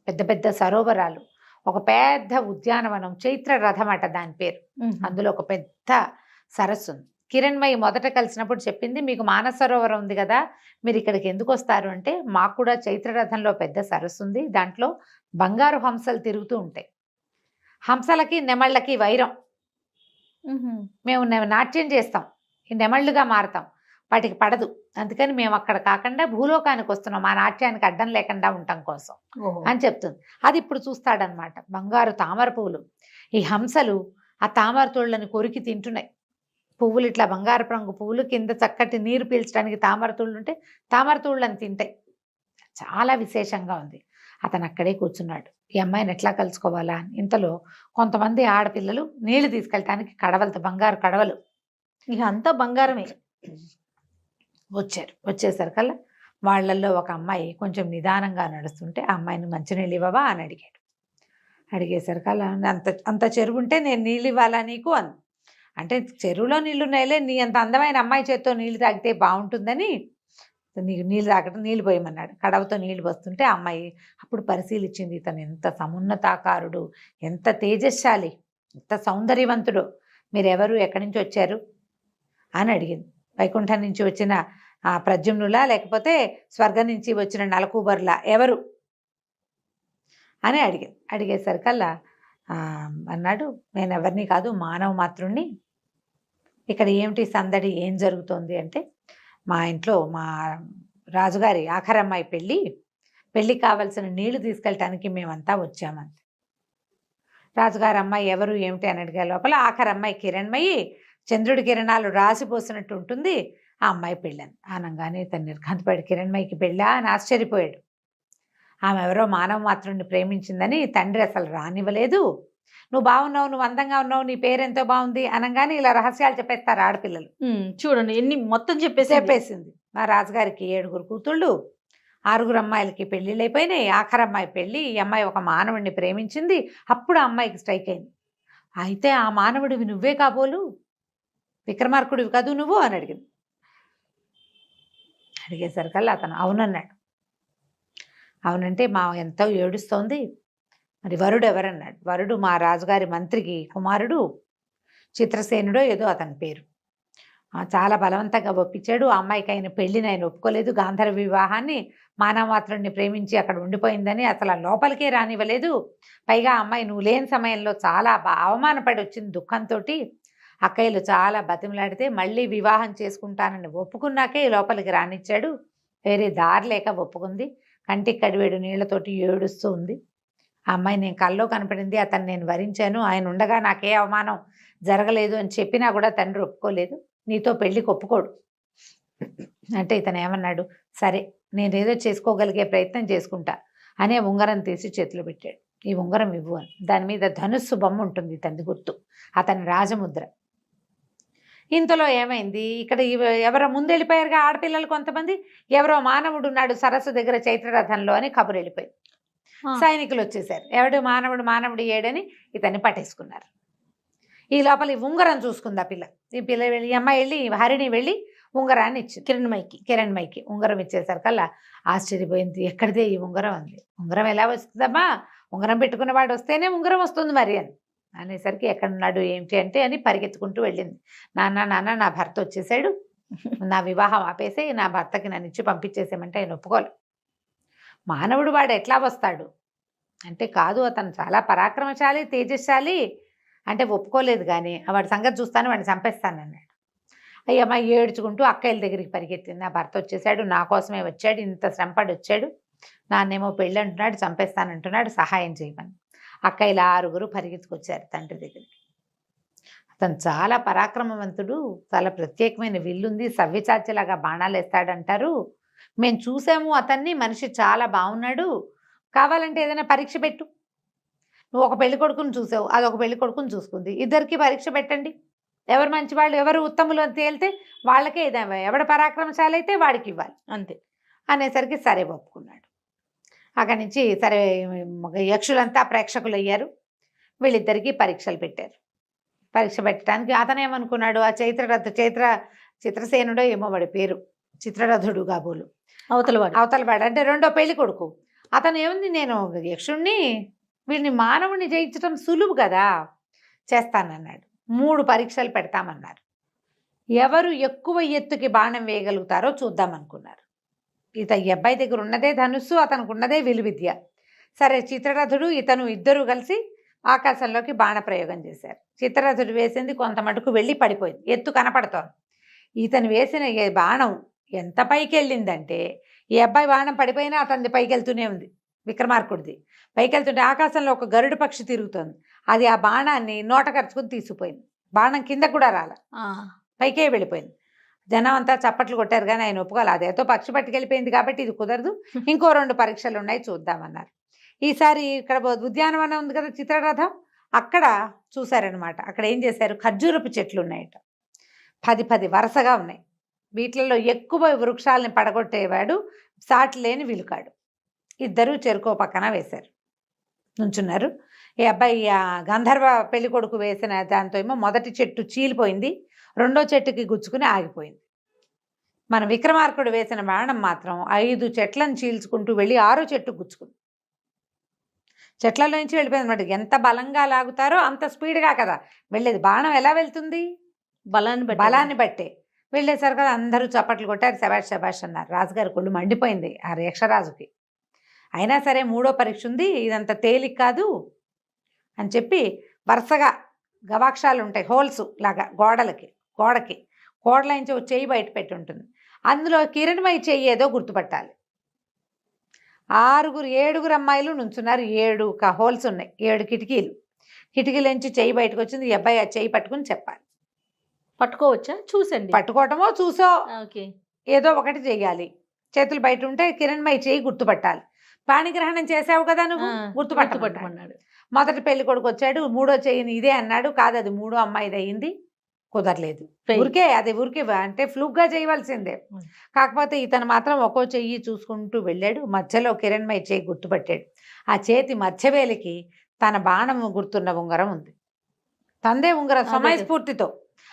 Speaker 2: పెద్ద పెద్ద సరోవరాలు, ఒక పెద్ద ఉద్యానవనం, చైత్ర రథం అట దాని పేరు. అందులో ఒక పెద్ద సరస్సు ఉంది. కిరణ్మయి మొదట కలిసినప్పుడు చెప్పింది, మీకు మానస సరోవరం ఉంది కదా, మీరు ఇక్కడికి ఎందుకు వస్తారు అంటే, మాకు కూడా చైత్ర రథంలో పెద్ద సరస్సు ఉంది, దాంట్లో బంగారు హంసలు తిరుగుతూ ఉంటాయి. హంసలకి నెమళ్ళకి వైరం. మేము నాట్యం చేస్తాం, ఈ నెమళ్ళుగా మారుతాం, వాటికి పడదు. అందుకని మేము అక్కడ కాకుండా భూలోకానికి వస్తున్నాం, మా నాట్యానికి అడ్డం లేకుండా ఉండటం కోసం అని చెప్తుంది. అది ఇప్పుడు చూస్తాడనమాట. బంగారు తామర పువ్వులు, ఈ హంసలు ఆ తామర తోళ్ళని కొరికి తింటున్నాయి. పువ్వులు ఇట్లా బంగారు రంగు పువ్వులు, కింద చక్కటి నీరు పీల్చడానికి తామర తూళ్ళు ఉంటే తామర తూళ్ళని తింటాయి. చాలా విశేషంగా ఉంది. అతను అక్కడే కూర్చున్నాడు. ఈ అమ్మాయిని ఎట్లా కలుసుకోవాలా అని. ఇంతలో కొంతమంది ఆడపిల్లలు నీళ్లు తీసుకెళ్ళటానికి కడవలతో, బంగారు కడవలు,
Speaker 1: ఇక అంతా బంగారమే,
Speaker 2: వచ్చారు. వచ్చేసరికల్లా వాళ్ళల్లో ఒక అమ్మాయి కొంచెం నిదానంగా నడుస్తుంటే, ఆ అమ్మాయిని మంచినీళ్ళు ఇవ్వవా అని అడిగాడు. అడిగేసరికల్లా అంత చెరువు ఉంటే నేను నీళ్ళు ఇవ్వాలా నీకు అని. అంటే చెరువులో నీళ్లు ఉన్నాయిలే, నీ అంత అందమైన అమ్మాయి చేత్తో నీళ్లు తాగితే బాగుంటుందని నీకు నీళ్ళు తాగటం, నీళ్ళు పోయమన్నాడు. కడవతో నీళ్లు పోస్తుంటే ఆ అమ్మాయి అప్పుడు పరిశీలించింది, ఇతను ఎంత సమున్నతాకారుడు, ఎంత తేజస్శాలి, ఎంత సౌందర్యవంతుడు, మీరెవరు, ఎక్కడి నుంచి వచ్చారు అని అడిగింది. వైకుంఠం నుంచి వచ్చిన ప్రద్యుమ్నులా, లేకపోతే స్వర్గం నుంచి వచ్చిన నలకూబర్లా, ఎవరు అని అడిగింది. అడిగేసరికల్లా అన్నాడు, నేను ఎవరిని కాదు, మానవ మాత్రుణ్ణి. ఇక్కడ ఏమిటి సందడి, ఏం జరుగుతోంది అంటే, మా ఇంట్లో మా రాజుగారి ఆఖరమ్మాయి పెళ్ళికి కావలసిన నీళ్లు తీసుకెళ్ళటానికి మేమంతా వచ్చామంత. రాజుగారి అమ్మాయి ఎవరు ఏమిటి అని అడిగే లోపల, ఆఖరమ్మాయి కిరణ్మయి, చంద్రుడి కిరణాలు రాసిపోసినట్టు ఉంటుంది, ఆ అమ్మాయి పెళ్ళని అనగానే తను నిర్ఘాంతపడి, కిరణ్మయికి పెళ్ళా అని ఆశ్చర్యపోయాడు. ఆమె ఎవరో మానవ మాత్రుడిని ప్రేమించిందని తండ్రి అసలు రానివ్వలేదు. నువ్వు బాగున్నావు, నువ్వు అందంగా ఉన్నావు, నీ పేరెంతో బాగుంది అనగానే ఇలా రహస్యాలు చెప్పేస్తారు ఆడపిల్లలు.
Speaker 1: చూడండి ఎన్ని మొత్తం
Speaker 2: చెప్పేసింది. మా రాజుగారికి 7 కూతుళ్ళు, 6 అమ్మాయిలకి పెళ్ళిళ్ళు అయిపోయినాయి, ఆఖరి అమ్మాయి పెళ్ళి, ఈ అమ్మాయి ఒక మానవుడిని ప్రేమించింది. అప్పుడు ఆ అమ్మాయికి స్ట్రైక్ అయింది. అయితే ఆ మానవుడివి నువ్వే కాబోలు, విక్రమార్కుడివి కాదు నువ్వు అని అడిగింది. అడిగేసరికల్లా అతను అవునన్నాడు. అవునంటే మా ఎంతో ఏడుస్తోంది. మరి వరుడు ఎవరన్నాడు. వరుడు మా రాజుగారి మంత్రికి కుమారుడు, చిత్రసేనుడో ఏదో అతని పేరు. చాలా బలవంతంగా ఒప్పించాడు. ఆ అమ్మాయికి ఆయన పెళ్లిని ఆయన ఒప్పుకోలేదు. గాంధర్వ వివాహాన్ని, మానవమాత్రుడిని ప్రేమించి అక్కడ ఉండిపోయిందని అసలు లోపలికే రానివ్వలేదు. పైగా ఆ అమ్మాయి నువ్వు లేని సమయంలో చాలా అవమానపడి వచ్చింది దుఃఖంతో. అక్కయ్యలు చాలా బతిమలాడితే మళ్ళీ వివాహం చేసుకుంటానని ఒప్పుకున్నాకే లోపలికి రానిచ్చాడు. వేరే దారి లేక ఒప్పుకుంది. కంటికి కడివేడు నీళ్లతోటి ఏడుస్తూ ఉంది. ఆ అమ్మాయి నేను కల్లో కనపడింది, అతను నేను వరించాను, ఆయన ఉండగా నాకే అవమానం జరగలేదు అని చెప్పినా కూడా తండ్రి ఒప్పుకోలేదు, నీతో పెళ్ళికి ఒప్పుకోడు అంటే ఇతను ఏమన్నాడు, సరే నేనేదో చేసుకోగలిగే ప్రయత్నం చేసుకుంటా అనే ఉంగరం తీసి చేతిలో పెట్టాడు. ఈ ఉంగరం ఇవ్వు అని. దాని మీద ధనుస్సు బొమ్మ ఉంటుంది, తండ్రి గుర్తు, అతని రాజముద్ర. ఇంతలో ఏమైంది, ఇక్కడ ఎవరో ముందెళ్ళిపోయారుగా ఆడపిల్లలు కొంతమంది, ఎవరో మానవుడు ఉన్నాడు సరస్సు దగ్గర చైత్రరథంలో అని కబురు వెళ్ళిపోయింది. సైనికులు వచ్చేసారు. ఎవడు మానవుడు ఏడని ఇతన్ని పట్టేసుకున్నారు. ఈ లోపల ఈ ఉంగరం చూసుకుంది ఆ పిల్ల. ఈ పిల్ల వెళ్ళి, అమ్మాయి వెళ్ళి, హరిణి వెళ్ళి ఉంగరాన్ని ఇచ్చింది కిరణ్మయికి ఉంగరం ఇచ్చేసరికల్లా ఆశ్చర్యపోయింది. ఎక్కడిదే ఈ ఉంగరం అంది. ఉంగరం ఎలా వస్తుందమ్మా, ఉంగరం పెట్టుకున్నవాడు వస్తేనే ఉంగరం వస్తుంది మరి అని అనేసరికి ఎక్కడున్నాడు ఏమిటి అంటే అని పరిగెత్తుకుంటూ వెళ్ళింది. నాన్న నా భర్త వచ్చేసాడు, నా వివాహం ఆపేసి నా భర్తకి నన్ను ఇచ్చి పంపించేసామంటే ఆయన ఒప్పుకోలు. మానవుడు వాడు ఎట్లా వస్తాడు, అంటే కాదు అతను చాలా పరాక్రమశాలి తేజశాలి అంటే ఒప్పుకోలేదు. కానీ వాడి సంగతి చూస్తాను, వాడిని చంపేస్తాను అన్నాడు. అయ్యమ్మ ఏడ్చుకుంటూ అక్కయ్యల దగ్గరికి పరిగెత్తింది. నా భర్త వచ్చేసాడు, నా కోసమే వచ్చాడు, ఇంత శ్రమపడి వచ్చాడు, నాన్నేమో పెళ్ళి అంటున్నాడు, చంపేస్తానంటున్నాడు, సహాయం చేయమని. అక్కయ్యల 6 పరిగెత్తుకొచ్చారు తండ్రి దగ్గరికి. అతను చాలా పరాక్రమవంతుడు, చాలా ప్రత్యేకమైన విల్లుంది, సవ్యచాచిలాగా బాణాలు వేస్తాడంటారు, మేము చూసాము అతన్ని, మనిషి చాలా బాగున్నాడు, కావాలంటే ఏదైనా పరీక్ష పెట్టు, నువ్వు ఒక పెళ్లి కొడుకుని చూసావు, అదొక పెళ్లి కొడుకుని చూసుకుంది, ఇద్దరికి పరీక్ష పెట్టండి, ఎవరు మంచివాళ్ళు ఎవరు ఉత్తములు అని తేలితే వాళ్ళకే ఏదైనా, ఎవడ పరాక్రమశాలి అయితే వాడికి ఇవ్వాలి అంతే అనేసరికి సరే ఒప్పుకున్నాడు. అక్కడి నుంచి సరే యక్షులంతా ప్రేక్షకులు అయ్యారు. వీళ్ళిద్దరికీ పరీక్షలు పెట్టారు. పరీక్ష పెట్టడానికి అతను ఏమనుకున్నాడు, ఆ చిత్రసేనుడో ఏమో వాడి పేరు, చిత్రరథుడు కాబోలు అవతలవాడు అంటే రెండో పెళ్లి కొడుకు. అతను ఏముంది, నేను యక్షుణ్ణి, వీడిని మానవుణ్ణి జయించడం సులువు కదా, చేస్తానన్నాడు. 3 పరీక్షలు పెడతామన్నారు. ఎవరు ఎక్కువ ఎత్తుకి బాణం వేయగలుగుతారో చూద్దామనుకున్నారు. ఈ అబ్బాయి దగ్గర ఉన్నదే ధనుస్సు, అతనికి ఉన్నదే విలువిద్య. సరే చిత్రరథుడు ఇతను ఇద్దరు కలిసి ఆకాశంలోకి బాణప్రయోగం చేశారు. చిత్రరథుడు వేసింది కొంత మటుకు వెళ్ళి పడిపోయింది, ఎత్తు కనపడుతోంది. ఇతను వేసిన బాణం ఎంత పైకి వెళ్ళిందంటే ఈ అబ్బాయి బాణం పడిపోయినా అతనిది పైకి వెళ్తూనే ఉంది. విక్రమార్కుడిది పైకి వెళ్తుంటే ఆకాశంలో ఒక గరుడు పక్షి తిరుగుతోంది, అది ఆ బాణాన్ని నోట ఖర్చుకుని తీసుకుపోయింది. బాణం కింద కూడా రాల, పైకే వెళ్ళిపోయింది. జనం అంతా చప్పట్లు కొట్టారు, కానీ ఆయన ఒప్పుకోవాలి, అదేతో పక్షి పట్టుకెళ్ళిపోయింది కాబట్టి ఇది కుదరదు, ఇంకో 2 పరీక్షలు ఉన్నాయి చూద్దామన్నారు. ఈసారి ఇక్కడ ఉద్యానవనం ఉంది కదా చిత్రరథం, అక్కడ చూశారనమాట. అక్కడ ఏం చేశారు, ఖర్జూరపు చెట్లు ఉన్నాయట, 10 వరుసగా ఉన్నాయి. వీటిలలో ఎక్కువ వృక్షాలని పడగొట్టేవాడు సాటి లేని విలుకాడు. ఇద్దరు చెరుకో పక్కన వేశారు, నుంచున్నారు. ఈ అబ్బాయి గంధర్వ పెళ్లి కొడుకు వేసిన దాంతో ఏమో మొదటి చెట్టు చీలిపోయింది, రెండో చెట్టుకి గుచ్చుకుని ఆగిపోయింది. మన విక్రమార్కుడు వేసిన బాణం మాత్రం 5 చెట్లను చీల్చుకుంటూ వెళ్ళి 6వ చెట్టు గుచ్చుకుంది. చెట్లలో నుంచి వెళ్ళిపోయింది అన్నమాట. ఎంత బలంగా లాగుతారో అంత స్పీడ్గా కదా వెళ్ళేది. బాణం ఎలా వెళ్తుంది, బలాన్ని బట్టే. వెళ్ళేసరి కదా అందరూ చప్పట్లు కొట్టారు, శబాష్ శబాష్ అన్నారు. రాజుగారి కొళ్ళు మండిపోయింది ఆ యక్షరాజుకి. అయినా సరే 3వ పరీక్ష ఉంది, ఇదంత తేలిక కాదు అని చెప్పి వరుసగా గవాక్షాలు ఉంటాయి, హోల్స్ లాగా గోడకి కోడలైంచి ఒక చెయ్యి బయట పెట్టి ఉంటుంది, అందులో కిరణమయ్య చెయ్యి ఏదో గుర్తుపట్టాలి. 7 అమ్మాయిలు నుంచున్నారు, 7 హోల్స్ ఉన్నాయి, 7 కిటికీలోంచి చెయ్యి బయటకు వచ్చింది. ఈ అబ్బాయి ఆ చెయ్యి పట్టుకుని చెప్పాలి.
Speaker 1: పట్టుకోవచ్చా, చూసండి,
Speaker 2: పట్టుకోవటమో చూసో
Speaker 1: ఓకే,
Speaker 2: ఏదో ఒకటి చెయ్యాలి. చేతులు బయట ఉంటే కిరణమయ్య చెయ్యి గుర్తుపట్టాలి. పాణిగ్రహణం చేసావు కదా నువ్వు, గుర్తుపట్టమన్నాడు. మొదటి పెళ్లి కొడుకు వచ్చాడు, 3వ చెయ్యిని ఇదే అన్నాడు, కాదు అది 3వ అమ్మాయిది అయింది, కుదరలేదు. ఊరికే అంటే ఫ్లూక్గా చేయవలసిందే. కాకపోతే ఇతను మాత్రం ఒక్కో చెయ్యి చూసుకుంటూ వెళ్ళాడు. మధ్యలో కిరణ్మయ్య చెయ్యి గుర్తుపట్టాడు. ఆ చేతి మధ్యవేలికి తన బాణము గుర్తున్న ఉంగరం ఉంది, తందే ఉంగరం. సమయస్ఫూర్తితో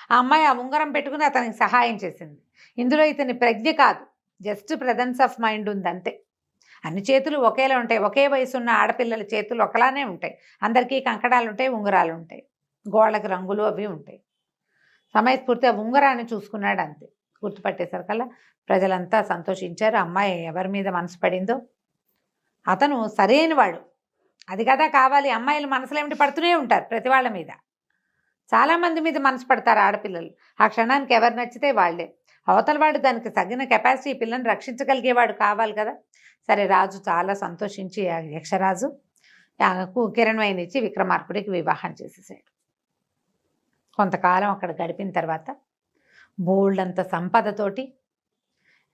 Speaker 2: ఆ అమ్మాయి ఆ ఉంగరం పెట్టుకుని అతనికి సహాయం చేసింది. ఇందులో ఇతని ప్రజ్ఞ కాదు, జస్ట్ ప్రెజెన్స్ ఆఫ్ మైండ్ ఉంది అంతే. అన్ని చేతులు ఒకేలా ఉంటాయి, ఒకే వయసున్న ఆడపిల్లల చేతులు ఒకలానే ఉంటాయి, అందరికీ కంకణాలు ఉంటాయి, ఉంగరాలు ఉంటాయి, గోళ్ళకి రంగులు అవి ఉంటాయి. సమయస్ఫూర్తి ఆ ఉంగరాన్ని చూసుకున్నాడు అంతే. గుర్తుపట్టేసరికల్లా ప్రజలంతా సంతోషించారు. అమ్మాయి ఎవరి మీద మనసు పడిందో అతను సరైన వాడు, అది కదా కావాలి. అమ్మాయిలు మనసులో ఏమిటి పడుతూనే ఉంటారు ప్రతి వాళ్ళ మీద, చాలామంది మీద మనసు పడతారు ఆడపిల్లలు. ఆ క్షణానికి ఎవరు నచ్చితే వాళ్ళే. అవతల వాడు దానికి తగిన కెపాసిటీ పిల్లని రక్షించగలిగేవాడు కావాలి కదా. సరే రాజు చాలా సంతోషించి ఆ యక్షరాజు కిరణ్మయ్యనిచ్చి విక్రమార్కుడికి వివాహం చేసేసాడు. కొంతకాలం అక్కడ గడిపిన తర్వాత బోల్డంత సంపదతోటి,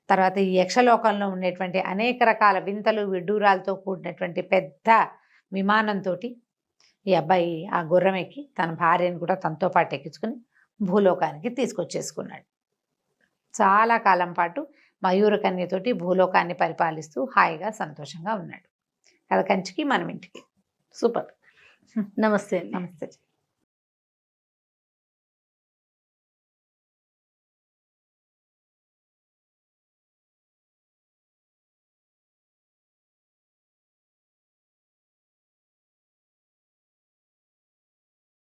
Speaker 2: తర్వాత ఈ యక్షలోకంలో ఉండేటువంటి అనేక రకాల వింతలు విడ్డూరాలతో కూడినటువంటి పెద్ద విమానంతో ఈ అబ్బాయి ఆ గుర్రం ఎక్కి తన భార్యను కూడా తనతో పాటు ఎక్కించుకుని భూలోకానికి తీసుకొచ్చేసుకున్నాడు. చాలా కాలం పాటు మయూరకన్యతోటి భూలోకాన్ని పరిపాలిస్తూ హాయిగా సంతోషంగా ఉన్నాడు. కథ కంచికి మనం ఇంటికి.
Speaker 1: సూపర్. నమస్తే.
Speaker 2: నమస్తే.